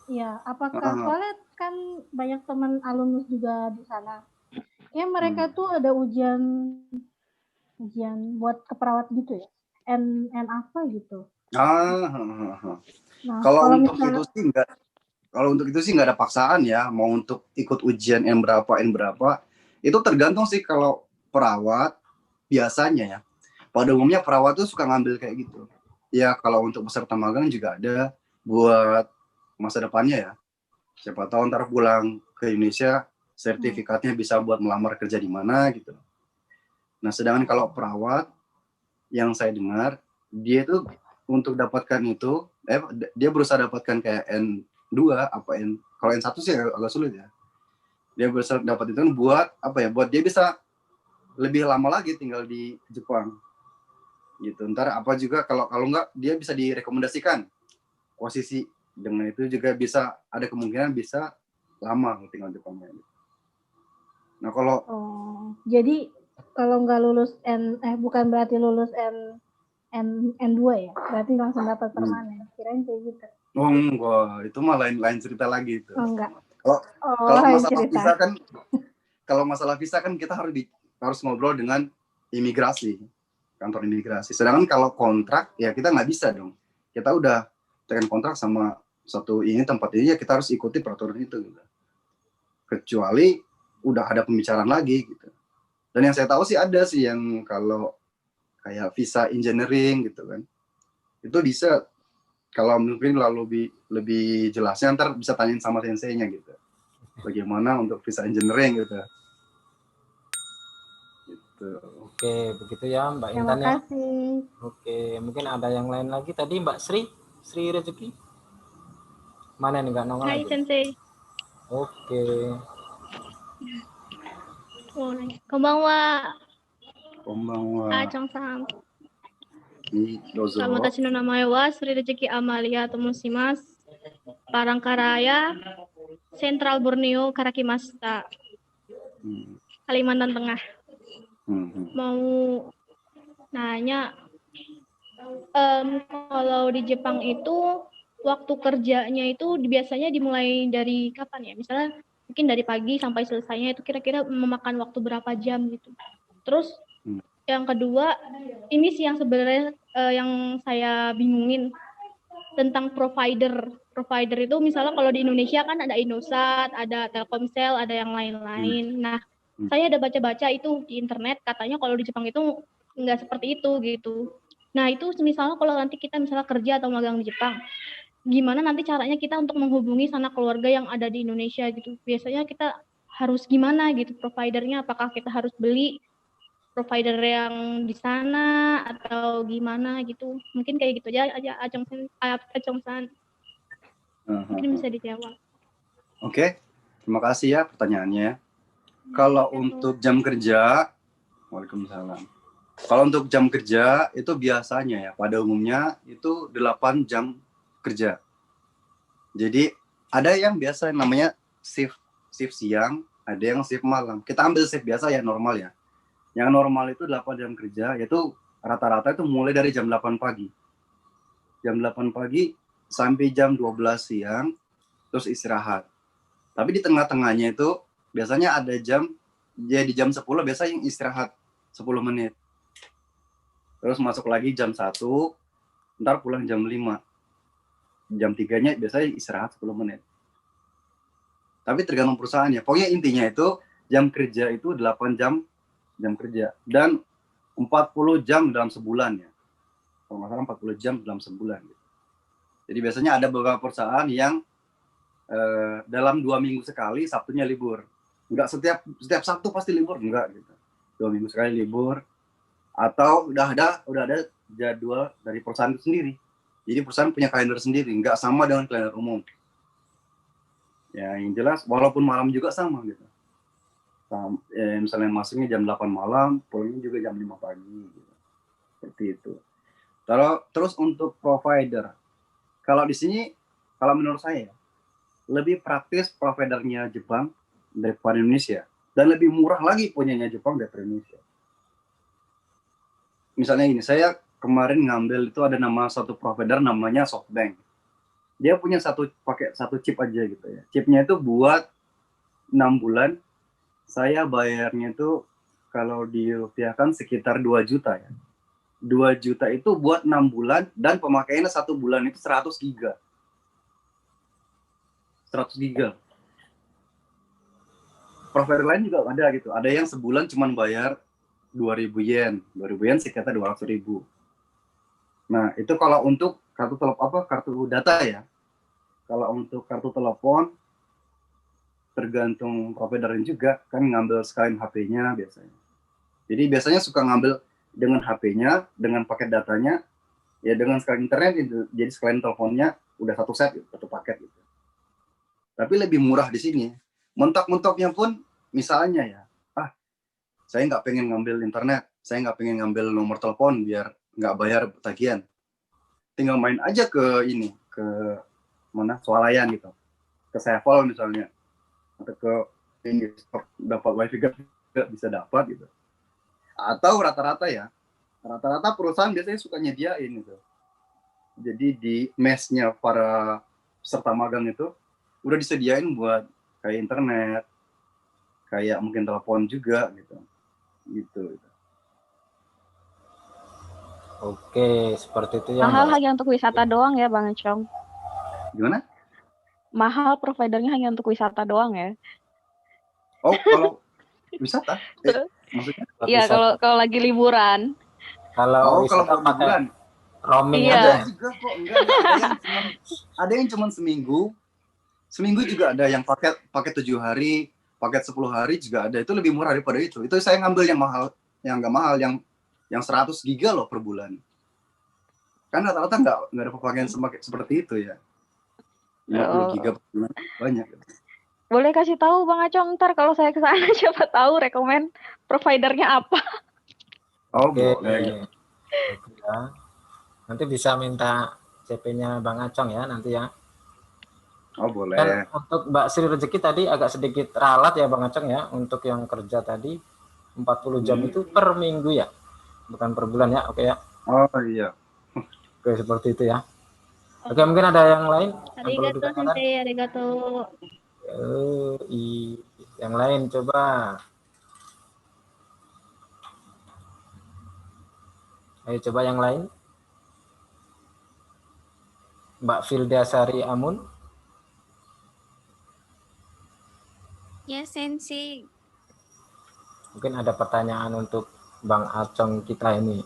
Iya, apakah soalnya kan banyak teman alumnus juga di sana. Ya mereka tuh ada ujian buat keperawat gitu ya. N apa gitu. Nah, kalau untuk misalnya, itu sih Kalau untuk itu sih nggak ada paksaan ya, mau untuk ikut ujian N berapa, itu tergantung sih. Kalau perawat biasanya ya, pada umumnya perawat tuh suka ngambil kayak gitu. Ya kalau untuk peserta magang juga ada buat masa depannya ya. Siapa tahu ntar pulang ke Indonesia sertifikatnya bisa buat melamar kerja di mana gitu. Nah sedangkan kalau perawat yang saya dengar dia itu untuk dapatkan itu, dia berusaha dapatkan kayak N2 apa kalau N1 sih agak sulit ya. Dia berusaha dapat itu buat apa ya? Buat dia bisa lebih lama lagi tinggal di Jepang. Gitu. Ntar apa juga kalau nggak dia bisa direkomendasikan posisi, dengan itu juga bisa ada kemungkinan bisa lama tinggal di Jepang. Nah kalau jadi kalau nggak lulus bukan berarti lulus N2 ya, berarti langsung dapat permanen. Kirain kayak gitu. Oh enggak, itu mah lain cerita lagi itu. Oh enggak. Kalau masalah visa kan, kalau masalah visa kan kita harus ngobrol dengan imigrasi, kantor imigrasi. Sedangkan kalau kontrak ya kita nggak bisa dong. Kita udah tekan kontrak sama satu ini tempat ini ya kita harus ikuti peraturan itu gitu. Kecuali udah ada pembicaraan lagi gitu. Dan yang saya tahu sih ada sih yang kalau kayak visa engineering gitu kan. Itu bisa, kalau mungkin lebih jelasnya ntar bisa tanyain sama senseinya gitu. Bagaimana untuk visa engineering gitu. Oke, begitu ya Mbak Intan ya. Terima kasih. Oke, mungkin ada yang lain lagi tadi Mbak Sri Rezeki. Mana nih nggak nongol lagi? Hai Sensei. Oke. Konbanwa. Konbanwa. Chong-san. Dozo. Watashi no namae wa Sri Rezeki Amalia to moshimasu. Parangkaraya, Central Borneo karakimashita. Kalimantan Tengah. Mau nanya, kalau di Jepang itu waktu kerjanya itu biasanya dimulai dari kapan ya? Misalnya mungkin dari pagi sampai selesainya itu kira-kira memakan waktu berapa jam gitu. Terus yang kedua, ini sih yang sebenarnya yang saya bingungin tentang provider. Provider itu misalnya kalau di Indonesia kan ada Indosat, ada Telkomsel, ada yang lain-lain. Nah, saya ada baca-baca itu di internet, katanya kalau di Jepang itu nggak seperti itu gitu. Nah, itu misalnya kalau nanti kita misalnya kerja atau magang di Jepang, gimana nanti caranya kita untuk menghubungi sanak keluarga yang ada di Indonesia gitu. Biasanya kita harus gimana gitu providernya, apakah kita harus beli provider yang di sana atau gimana gitu. Mungkin kayak gitu aja Acong-san. Mungkin bisa dijawab. Oke, terima kasih ya pertanyaannya. Kalau untuk jam kerja, Waalaikumsalam. Kalau untuk jam kerja itu biasanya ya pada umumnya itu 8 jam kerja. Jadi ada yang biasa namanya shift siang, ada yang shift malam. Kita ambil shift biasa ya normal ya. Yang normal itu 8 jam kerja, yaitu rata-rata itu mulai dari jam 8 pagi. Jam 8 pagi sampai jam 12 siang, terus istirahat. Tapi di tengah-tengahnya itu biasanya ada jam, jadi jam 10 biasanya yang istirahat 10 menit. Terus masuk lagi jam 1, ntar pulang jam 5. Jam 3-nya biasanya istirahat 10 menit. Tapi tergantung perusahaannya. Pokoknya intinya itu jam kerja itu 8 jam kerja. Dan 40 jam dalam sebulan ya. Kalau nggak salah 40 jam dalam sebulan. Gitu. Jadi biasanya ada beberapa perusahaan yang dalam 2 minggu sekali Sabtunya libur. Enggak setiap Sabtu pasti libur, enggak gitu. 2 minggu sekali libur. Atau udah ada jadwal dari perusahaan itu sendiri. Jadi perusahaan punya kalender sendiri, enggak sama dengan kalender umum. Ya yang jelas walaupun malam juga sama gitu. Misalnya masuknya jam 8 malam, pulangnya juga jam 5 pagi gitu. Seperti itu. Terus untuk provider. Kalau di sini kalau menurut saya lebih praktis providernya Jepang daripada Indonesia dan lebih murah lagi punyanya Jepang daripada Indonesia. Misalnya ini, saya kemarin ngambil itu ada nama satu provider namanya SoftBank. Dia punya pakai satu chip aja gitu ya. Chipnya itu buat 6 bulan. Saya bayarnya itu kalau dirupiahkan sekitar 2 juta ya. 2 juta itu buat 6 bulan dan pemakaiannya 1 bulan itu 100 giga. 100 giga. Provider lain juga ada gitu. Ada yang sebulan cuman bayar 2.000 yen. 2.000 yen sekitar 200.000. Nah, itu kalau untuk kartu data ya. Kalau untuk kartu telepon tergantung providernya juga, kan ngambil sekalian HP-nya biasanya. Jadi biasanya suka ngambil dengan HP-nya, dengan paket datanya, ya dengan sekalian internet gitu. Jadi sekalian teleponnya udah satu set, gitu, satu paket gitu. Tapi lebih murah di sini. Mentok-mentoknya pun misalnya ya, saya nggak pengen ngambil internet, saya nggak pengen ngambil nomor telepon biar nggak bayar tagihan. Tinggal main aja ke ini, ke mana, swalayan gitu, ke Sevel misalnya, atau ke ini, dapat wifi nggak bisa dapat gitu. Atau rata-rata perusahaan biasanya suka nyediain gitu. Jadi di mesnya para peserta magang itu udah disediain buat kayak internet, kayak mungkin telepon juga gitu. Oke, seperti itu ya Mahal Mbak. hanya untuk wisata doang ya Bang Econg? Gimana? Mahal providernya hanya untuk wisata doang ya? Oh, kalau wisata? Maksudnya? Iya, kalau lagi liburan. Kalau kalau wisata pakai liburan roaming Iya. aja. ada juga kok, enggak ada yang cuma seminggu juga ada, yang paket 7 hari, paket 10 hari juga ada. Itu lebih murah daripada itu saya ngambil yang mahal, yang enggak mahal, yang 100 giga loh per bulan. Kan rata-rata enggak ada pemakaian seperti itu ya. 50 giga per bulan banyak. Boleh kasih tahu Bang Acong, ntar kalau saya ke sana siapa tahu rekomen providernya apa. Oke. Boleh. Oke, ya. Nanti bisa minta CP-nya Bang Acong ya nanti ya. Oh, boleh. Dan untuk Mbak Sri Rezeki tadi agak sedikit ralat ya Bang Acong ya, untuk yang kerja tadi 40 jam itu per minggu ya, bukan per bulan ya. Oke ya. Oh iya. Oke, seperti itu ya. Oke, mungkin ada yang lain yang perlu Arigato ditanyakan? sensei, arigato. Yang lain coba. Ayo coba yang lain. Mbak Fildasari Amun. Ya, Sensei. Mungkin ada pertanyaan untuk Bang Acong kita ini.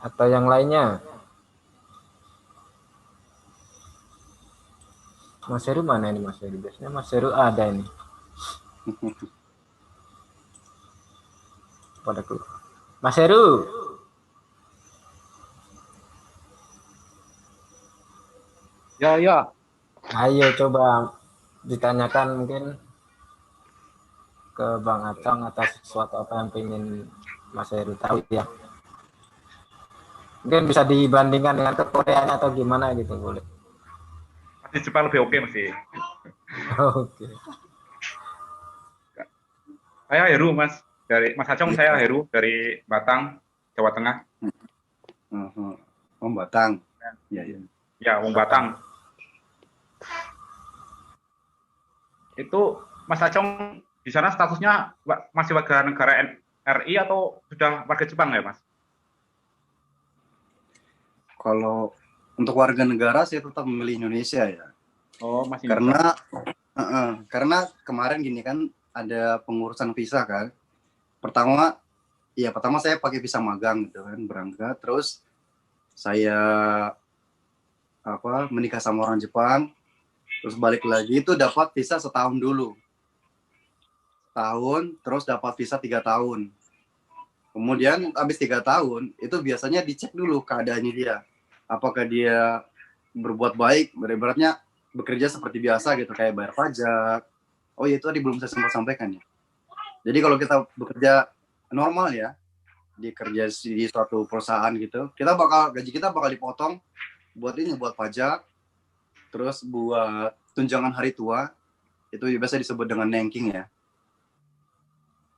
Atau yang lainnya? Mas Heru mana ini Mas Heru? Biasanya Mas Heru ada ini. Padaku. Mas Heru. Ya. Ayo coba ditanyakan mungkin ke Bang Acong atas sesuatu apa yang pengen Mas Heru tahu ya. Mungkin bisa dibandingkan dengan ke Koreanya atau gimana gitu, boleh. Masih Jepang lebih oke masih. Oke. Saya Heru Mas, dari Mas Acong. Saya Heru dari Batang, Jawa Tengah. Batang. Ya, Wong Batang. Itu Mas Acong di sana statusnya masih warga negara RI atau sudah warga Jepang ya Mas? Kalau untuk warga negara saya tetap memilih Indonesia ya. Oh, masih karena kemarin gini kan ada pengurusan visa kan. Pertama saya pakai visa magang gitu kan, berangkat, terus saya menikah sama orang Jepang, terus balik lagi itu dapat visa setahun dulu. Terus dapat visa 3 tahun. Kemudian habis 3 tahun itu biasanya dicek dulu keadaannya dia. Apakah dia berbuat baik, beratnya bekerja seperti biasa gitu, kayak bayar pajak. Oh ya, itu tadi belum saya sempat sampaikan ya. Jadi kalau kita bekerja normal ya, dikerja di suatu perusahaan gitu, gaji kita bakal dipotong buat pajak, terus buat tunjangan hari tua, itu biasa disebut dengan nenking ya.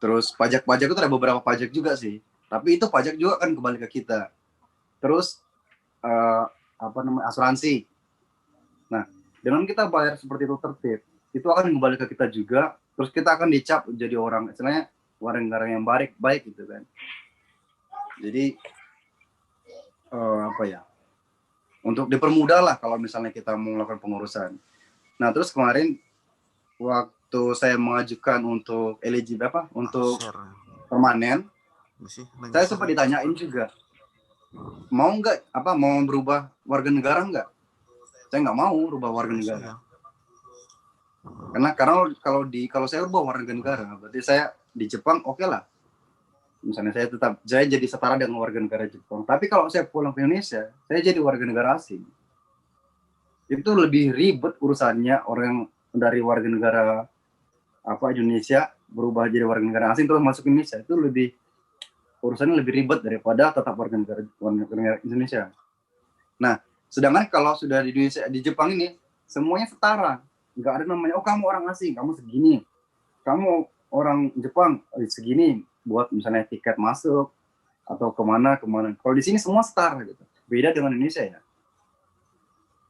Terus pajak itu ada beberapa pajak juga sih, tapi itu pajak juga kan kembali ke kita. Terus asuransi. Nah, dengan kita bayar seperti itu tertib, itu akan kembali ke kita juga. Terus kita akan dicap jadi orang, istilahnya warga negara yang baik gitu kan. Jadi apa ya? Untuk dipermudah lah kalau misalnya kita mau melakukan pengurusan. Nah, terus kemarin waktu saya mengajukan untuk eligible untuk permanen, saya sempat ditanyain juga, mau berubah warga negara nggak? Saya nggak mau berubah warga negara. Karena kalau saya berubah warga negara, berarti saya di Jepang oke lah. Misalnya saya jadi setara dengan warga negara Jepang. Tapi kalau saya pulang ke Indonesia, saya jadi warga negara asing. Itu lebih ribet urusannya, orang dari warga negara Indonesia berubah jadi warga negara asing terus masuk Indonesia, itu urusannya lebih ribet daripada tetap warga negara Indonesia. Nah, sedangkan kalau sudah di Indonesia, di Jepang ini semuanya setara, nggak ada namanya kamu orang asing, kamu segini, kamu orang Jepang segini buat misalnya tiket masuk atau kemana. Kalau di sini semua setara gitu. Beda dengan Indonesia ya.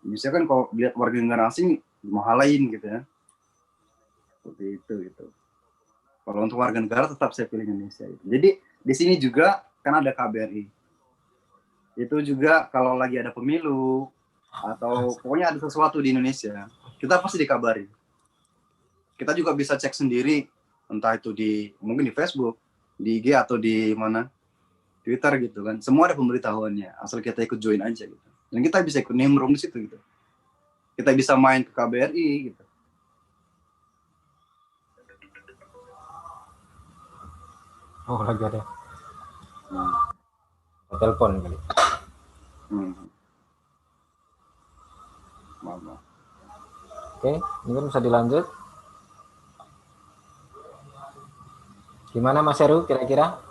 Indonesia kan kalau lihat warga negara asing mahalain gitu ya. Seperti itu gitu. Kalau untuk warga negara tetap saya pilih Indonesia gitu. Jadi di sini juga kan ada KBRI. Itu juga kalau lagi ada pemilu atau pokoknya ada sesuatu di Indonesia, kita pasti dikabari. Kita juga bisa cek sendiri, entah itu mungkin di Facebook, di IG atau di mana, Twitter gitu kan. Semua ada pemberitahuannya, asal kita ikut join aja gitu. Dan kita bisa ikut nimbrung di situ gitu. Kita bisa main ke KBRI gitu. Oh, lagi ada. Telepon kali. Maaf. Oke, mungkin bisa dilanjut. Gimana Mas Heru kira-kira?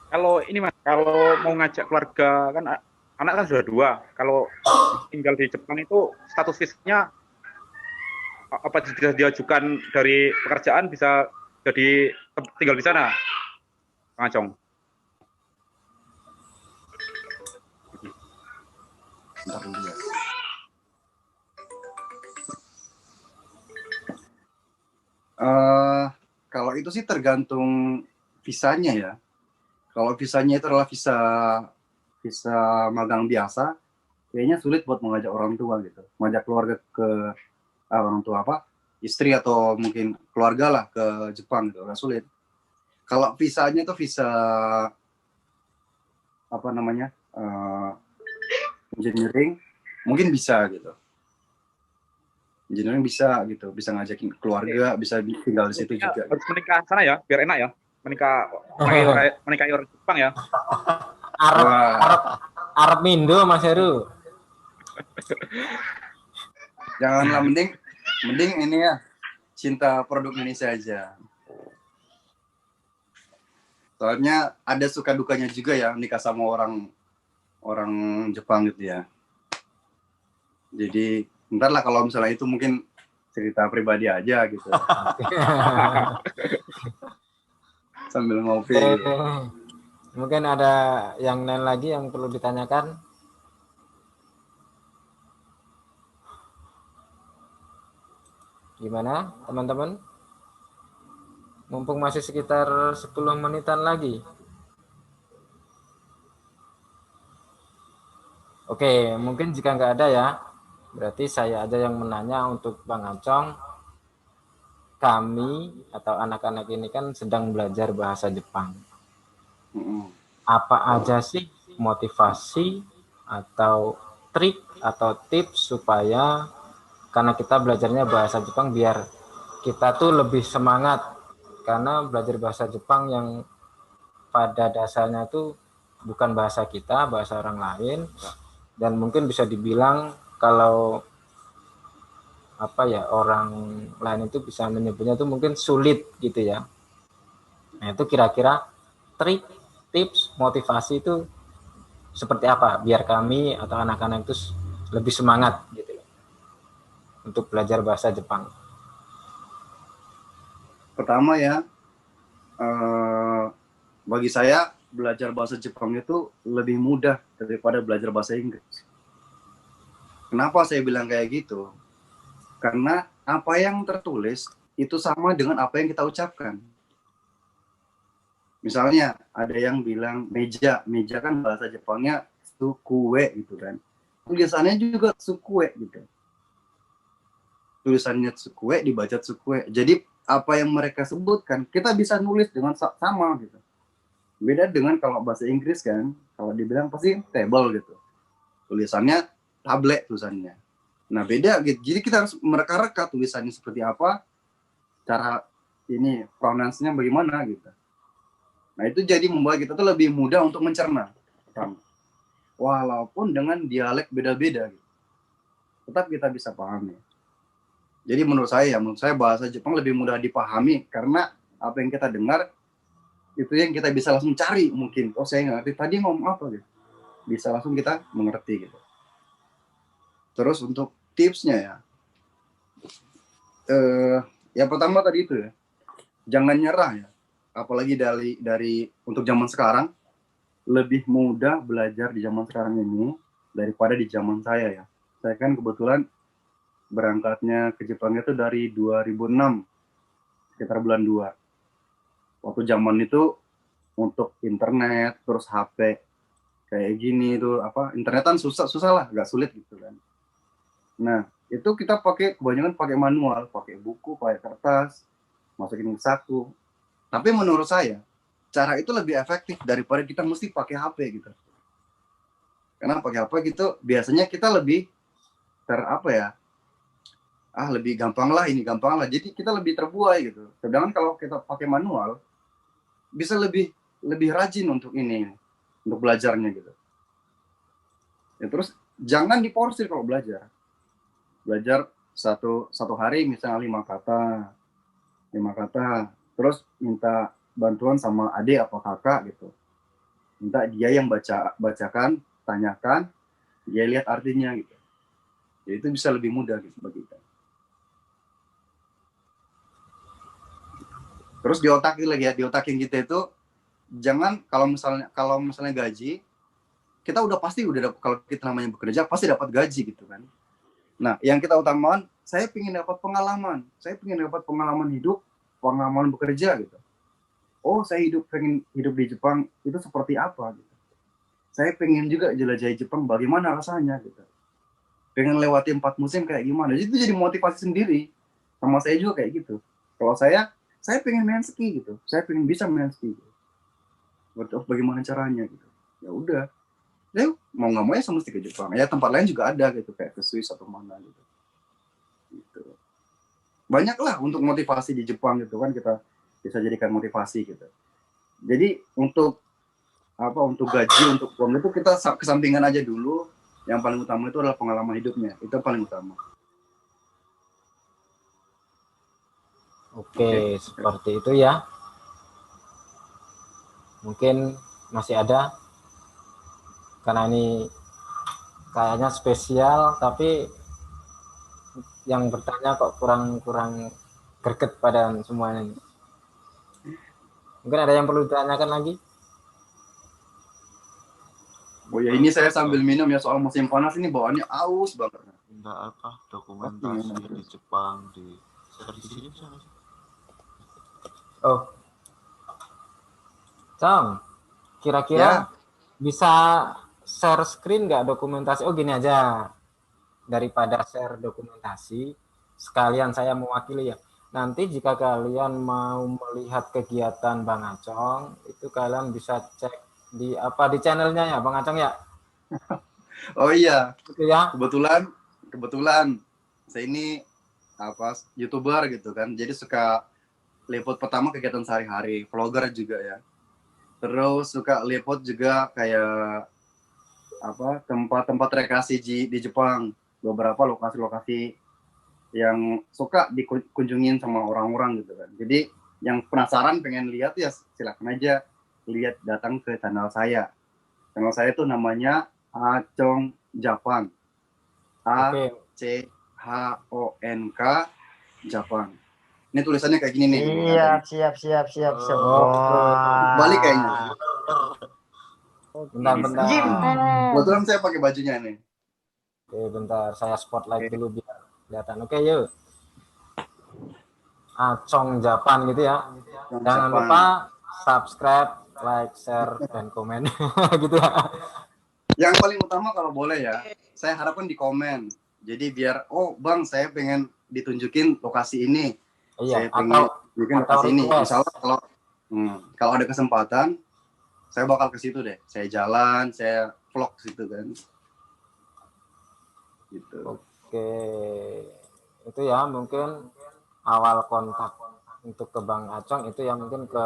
Kalau ini Mas, kalau mau ngajak keluarga kan anak kan sudah 2. Kalau tinggal di Jepang itu status fisiknya apa bisa diajukan dari pekerjaan bisa jadi tinggal di sana, Kang Acong? Bentar dulu ya. Kalau itu sih tergantung visanya ya. Kalau visanya itu adalah visa magang biasa, kayaknya sulit buat mengajak orang tua gitu, mengajak keluarga ke orang tua istri atau mungkin keluarga lah ke Jepang gitu, agak sulit. Kalau visanya itu visa engineering, mungkin bisa gitu. Engineering bisa gitu, bisa ngajakin keluarga, bisa tinggal di situ juga. Harus menikah sana ya, biar enak ya. Menikahi orang Jepang ya. Arab Mindo Mas Heru. Janganlah, mending ini ya, cinta produk Indonesia aja. Soalnya ada suka dukanya juga ya nikah sama orang Jepang gitu ya. Jadi bentar lah, kalau misalnya itu mungkin cerita pribadi aja gitu. Sambil ngopi. Mungkin ada yang lain lagi yang perlu ditanyakan. Gimana teman-teman? Mumpung masih sekitar 10 menitan lagi. Oke, mungkin jika nggak ada ya, berarti saya aja yang menanya untuk Bang Acong. Kami atau anak-anak ini kan sedang belajar bahasa Jepang. Apa aja sih motivasi atau trik atau tips supaya, karena kita belajarnya bahasa Jepang, biar kita tuh lebih semangat, karena belajar bahasa Jepang yang pada dasarnya itu bukan bahasa kita, bahasa orang lain, dan mungkin bisa dibilang kalau orang lain itu bisa menyebutnya itu mungkin sulit gitu ya. Nah, itu kira-kira trik, tips, motivasi itu seperti apa biar kami atau anak-anak itu lebih semangat gitu untuk belajar bahasa Jepang. Pertama ya, bagi saya belajar bahasa Jepang itu lebih mudah daripada belajar bahasa Inggris. Kenapa saya bilang kayak gitu? Karena apa yang tertulis itu sama dengan apa yang kita ucapkan. Misalnya ada yang bilang meja, meja kan bahasa Jepangnya sukue gitu kan. Tulisannya juga sukue gitu. Tulisannya sukue dibaca sukue. Jadi apa yang mereka sebutkan kita bisa nulis dengan sama gitu. Beda dengan kalau bahasa Inggris kan, kalau dibilang pasti table gitu. Tulisannya tablet tulisannya. Nah beda gitu. Jadi kita harus mereka-reka tulisannya seperti apa, cara ini pronounce-nya bagaimana gitu. Nah itu jadi membuat kita tuh lebih mudah untuk mencerna. Walaupun dengan dialek beda-beda gitu. Tetap kita bisa pahami. Jadi menurut saya bahasa Jepang lebih mudah dipahami karena apa yang kita dengar itu yang kita bisa langsung cari mungkin. Oh saya nggak ngerti tadi ngomong apa gitu. Bisa langsung kita mengerti gitu. Terus untuk tipsnya ya, yang pertama tadi itu ya, jangan nyerah ya. Apalagi dari untuk zaman sekarang lebih mudah belajar di zaman sekarang ini daripada di zaman saya ya. Saya kan kebetulan berangkatnya ke Jepang itu dari 2006 sekitar bulan 2. Waktu zaman itu untuk internet terus HP kayak gini itu apa internetan susah lah, nggak sulit gitu kan. Nah itu kita kebanyakan pakai manual, pakai buku, pakai kertas, masukin ke saku. Tapi menurut saya cara itu lebih efektif daripada kita mesti pakai HP gitu. Karena pakai HP gitu biasanya kita lebih lebih gampang lah. Jadi kita lebih terbuai gitu. Sedangkan kalau kita pakai manual bisa lebih rajin untuk belajarnya gitu. Ya, terus jangan diporsir kalau belajar. Belajar satu hari misalnya 5 kata. Terus minta bantuan sama adik atau kakak gitu. Minta dia yang bacakan, tanyakan, dia lihat artinya gitu. Jadi itu bisa lebih mudah gitu bagi kita. Terus diotakin kita itu jangan kalau misalnya gaji kita udah kalau kita namanya bekerja pasti dapat gaji gitu kan. Nah, yang kita utamakan saya ingin dapat pengalaman. Saya ingin dapat pengalaman hidup, pengalaman bekerja gitu. Oh, saya pengen hidup di Jepang itu seperti apa gitu. Saya pengen juga jelajahi Jepang bagaimana rasanya gitu. Pengen lewati 4 musim kayak gimana. Jadi itu jadi motivasi sendiri. Sama saya juga kayak gitu. Kalau saya pengen main ski gitu. Saya pengen bisa main ski. Gitu. Bagaimana caranya gitu. Ya udah. Ya mau nggak mau ya mesti ke Jepang. Ya tempat lain juga ada gitu kayak ke Swiss atau mana gitu. Gitu. Banyak lah untuk motivasi di Jepang gitu kan kita bisa jadikan motivasi gitu. Jadi untuk gaji untuk uang itu kita kesampingan aja dulu. Yang paling utama itu adalah pengalaman hidupnya. Itu paling utama. Oke, seperti itu ya. Mungkin masih ada karena ini kayaknya spesial tapi yang bertanya kok kurang greget pada semuanya. Mungkin ada yang perlu ditanyakan lagi? Oh ya ini saya sambil minum ya soal musim panas ini bawaannya aus banget. Enggak dokumentasi di Jepang di sini bisa nggak sih? Oh, Cong, kira-kira bisa share screen nggak dokumentasi? Oh gini aja, daripada share dokumentasi, sekalian saya mewakili ya. Nanti jika kalian mau melihat kegiatan Bang Acong, itu kalian bisa cek di channelnya ya Bang Acong ya. Oh iya, itu ya. Kebetulan saya ini YouTuber gitu kan, jadi suka liput pertama kegiatan sehari-hari, vlogger juga ya. Terus suka liput juga kayak tempat-tempat rekreasi di Jepang, beberapa lokasi-lokasi yang suka dikunjungin sama orang-orang gitu kan. Jadi yang penasaran pengen lihat ya silakan aja datang ke channel saya. Channel saya itu namanya Acong Japan. ACHONK Japan. Ini tulisannya kayak gini nih. Siap. Balik kayaknya. Bentar. Kebetulan saya pakai bajunya nih. Oke, bentar. Saya spotlight dulu biar kelihatan. Oke, yuk. Acong Japan gitu ya. Jangan lupa subscribe, like, share, dan komen. Gitu ya. Yang paling utama kalau boleh ya, saya harapkan di komen. Jadi biar, oh bang, saya pengen ditunjukin lokasi ini. Iya, Saya pengen bikin atau lokasi ini. request. Insya Allah kalau ada kesempatan, saya bakal ke situ deh. Saya jalan, saya vlog ke situ kan. Gitu. Oke, itu ya mungkin awal kontak untuk ke Bang Acong itu ya mungkin ke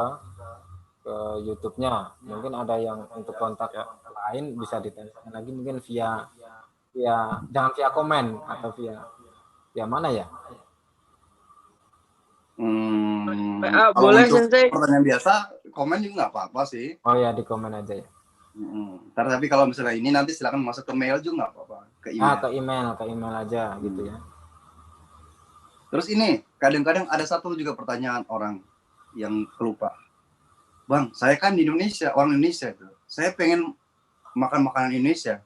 YouTube-nya. Mungkin ada yang untuk kontak lain bisa ditanyakan lagi mungkin via jangan via komen atau via mana ya? PA Kalau boleh untuk Sensei. pertanyaan biasa, komen juga nggak apa-apa sih. Oh ya, di komen aja ya. Tapi kalau misalnya ini nanti silakan masuk ke mail juga nggak apa-apa. Ke email. Ke email aja gitu ya. Terus ini, kadang-kadang ada satu juga pertanyaan orang yang kelupa. Bang, saya kan di Indonesia, orang Indonesia itu. Saya pengen makan makanan Indonesia.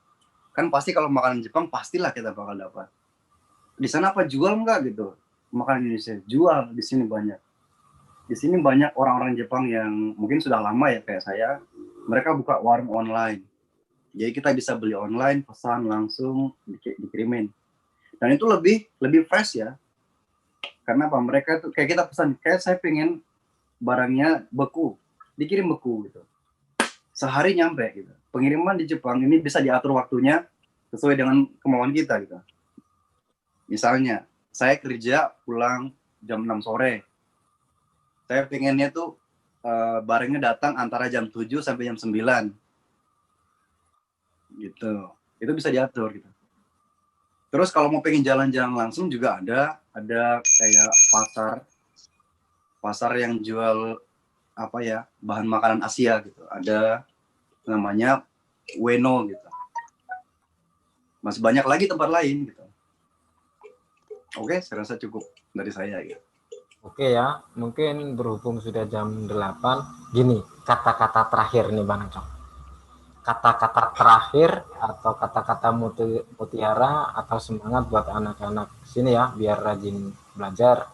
Kan pasti kalau makanan Jepang pastilah kita bakal dapat. Di sana apa jual nggak gitu? Makanan Indonesia jual, di sini banyak. Di sini banyak orang-orang Jepang yang mungkin sudah lama ya kayak saya. Mereka buka warung online. Jadi kita bisa beli online, pesan langsung dikirimin. Dan itu lebih fresh ya. Karena apa? Mereka tuh kayak kita pesan, kayak saya pengen barangnya beku, dikirim beku gitu. Sehari nyampe gitu. Pengiriman di Jepang ini bisa diatur waktunya sesuai dengan kemauan kita gitu. Misalnya, saya kerja pulang jam 6 sore. Saya pengennya tuh barangnya datang antara jam 7 sampai jam 9. Gitu. Itu bisa diatur gitu. Terus kalau mau pengen jalan-jalan langsung juga ada kayak pasar yang jual apa ya, bahan makanan Asia gitu. Ada namanya Ueno gitu. Masih banyak lagi tempat lain gitu. Oke, saya rasa cukup dari saya gitu. Oke ya, mungkin berhubung sudah jam 8, gini, kata-kata terakhir nih Bang Acong. Kata-kata terakhir atau kata-kata mutiara atau semangat buat anak-anak sini ya, biar rajin belajar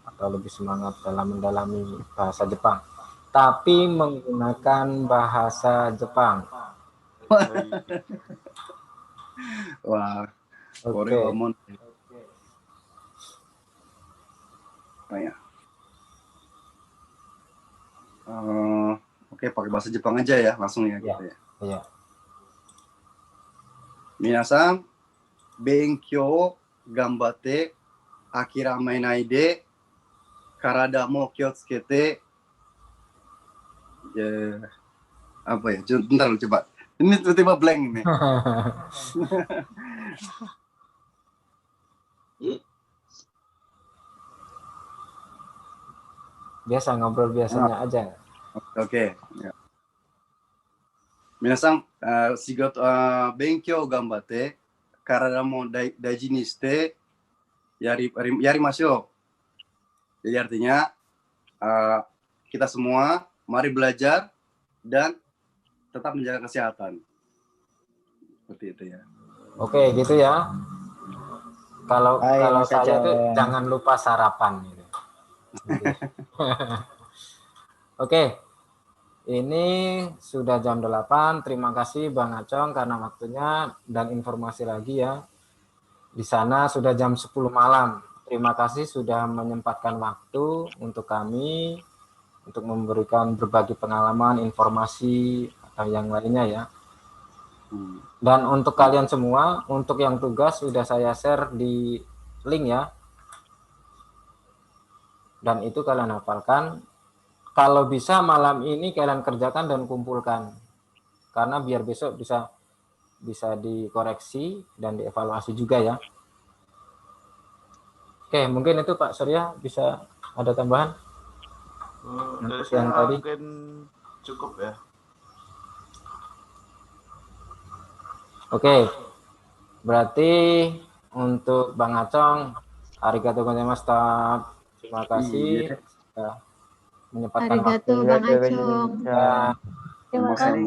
atau lebih semangat dalam mendalami bahasa Jepang. Tapi menggunakan bahasa Jepang. Wah, Oke. Oke, pakai bahasa Jepang aja ya, langsung ya. Gitu ya. Iya. Minasan, benkyou ganbatte, akiramenai de, karada mo kyotsukete. Ya, apa ya? Bentar coba. Ini tiba-tiba blank ini. Biasa ngobrol biasanya aja. Oke. Ya. Minasan, shigoto benkyou ganbatte, karada mo daiji ni shite yarimashou. Jadi artinya kita semua mari belajar dan tetap menjaga kesehatan. Seperti itu ya. Oke, gitu ya. Kalau saya tuh jangan lupa sarapan gitu. Oke. Ini sudah jam 8. Terima kasih Bang Acong karena waktunya dan informasi lagi ya. Di sana sudah jam 10 malam. Terima kasih sudah menyempatkan waktu untuk kami untuk memberikan berbagi pengalaman, informasi atau yang lainnya ya. Dan untuk kalian semua, untuk yang tugas sudah saya share di link ya. Dan itu kalian hafalkan. Kalau bisa malam ini kalian kerjakan dan kumpulkan. Karena biar besok bisa dikoreksi dan dievaluasi juga ya. Oke, mungkin itu Pak Surya bisa ada tambahan? Dari Yang saya tadi mungkin cukup ya. Oke, berarti untuk Bang Acong, arigatou gozaimashita. Terima kasih sudah menyempatkan waktu. Arigatou Bang Acong. Ya, Terima kasih.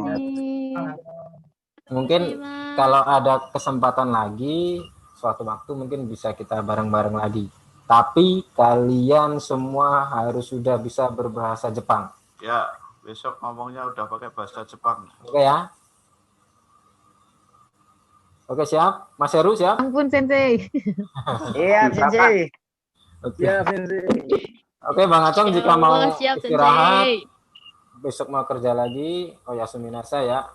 mungkin kalau ada kesempatan lagi, suatu waktu mungkin bisa kita bareng-bareng lagi. Tapi kalian semua harus sudah bisa berbahasa Jepang. Ya. Besok ngomongnya udah pakai bahasa Jepang. Oke ya. Oke, siap. Mas Heru siap? Ampun Sensei. Iya, Sensei. Oke. Siap, Sensei. Oke, Bang Acong Ya jika mau Allah, siap, istirahat, Sensei. besok mau kerja lagi, oh ya Suminasa ya.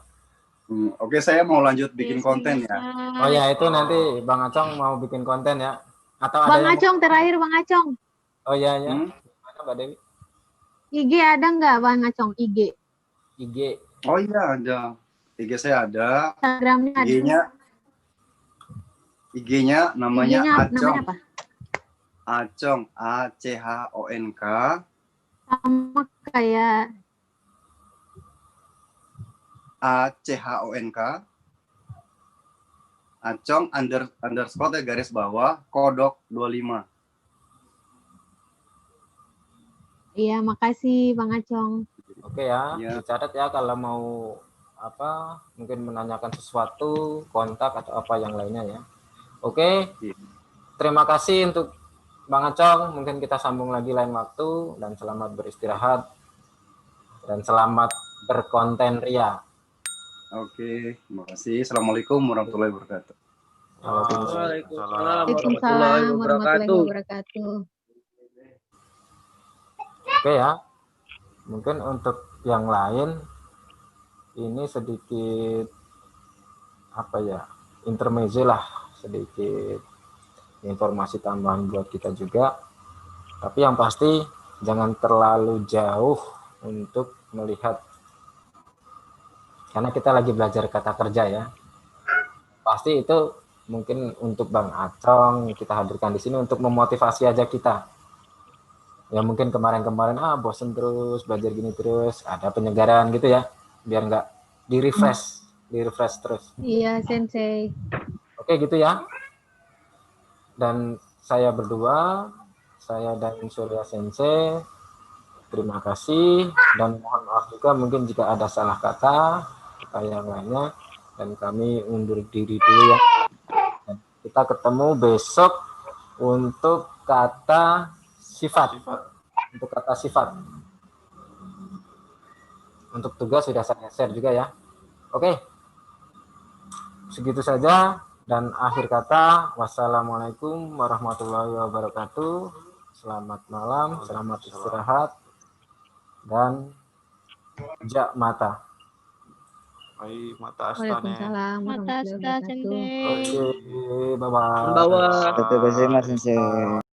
Oke, saya mau lanjut bikin Yes, konten ya. Oh ya, itu nanti Bang Acong mau bikin konten ya. Atau ada Bang yang Acong terakhir Bang Acong. Oh iya ya. Gimana Mbak Dewi? IG ada nggak Bang Acong? IG. IG. Oh iya, ada. IG saya ada. Instagramnya ada. IG-nya namanya IG-nya Acong. namanya apa? Acong, ACHONK. Sama kayak ACHONK. Acong underscore garis bawah kodok 25. Iya, makasih Bang Acong. Oke ya, dicatat ya kalau mau apa mungkin menanyakan sesuatu, kontak atau apa yang lainnya ya. Oke. Terima kasih untuk Bang Acong, mungkin kita sambung lagi lain waktu dan selamat beristirahat dan selamat berkonten ria. Oke, terima kasih. Assalamualaikum warahmatullahi wabarakatuh. Waalaikumsalam warahmatullahi wabarakatuh. Oke ya, mungkin untuk yang lain ini sedikit apa ya, intermezzo lah, sedikit informasi tambahan buat kita juga. Tapi yang pasti jangan terlalu jauh untuk melihat, karena kita lagi belajar kata kerja ya. Pasti itu mungkin untuk Bang Acong kita hadirkan di sini untuk memotivasi aja kita. Ya mungkin kemarin-kemarin bosen terus belajar gini terus, ada penyegaran gitu ya, biar nggak di refresh terus. Iya Sensei. Oke gitu ya. Dan saya berdua, saya dan Surya Sensei, terima kasih dan mohon maaf juga mungkin jika ada salah kata yang lainnya, dan kami undur diri dulu ya. Dan kita ketemu besok untuk kata sifat. Untuk kata sifat. Untuk tugas sudah saya share juga ya. Oke. Segitu saja dan akhir kata wassalamualaikum warahmatullahi wabarakatuh. Selamat malam, selamat istirahat dan jak mata. Baik, mata astane. Waalaikumsalam Mata warahmatullahi Asta, wabarakatuh. Sensei. Oke, bye-bye. Bawah. Terima kasih Mas Sensei.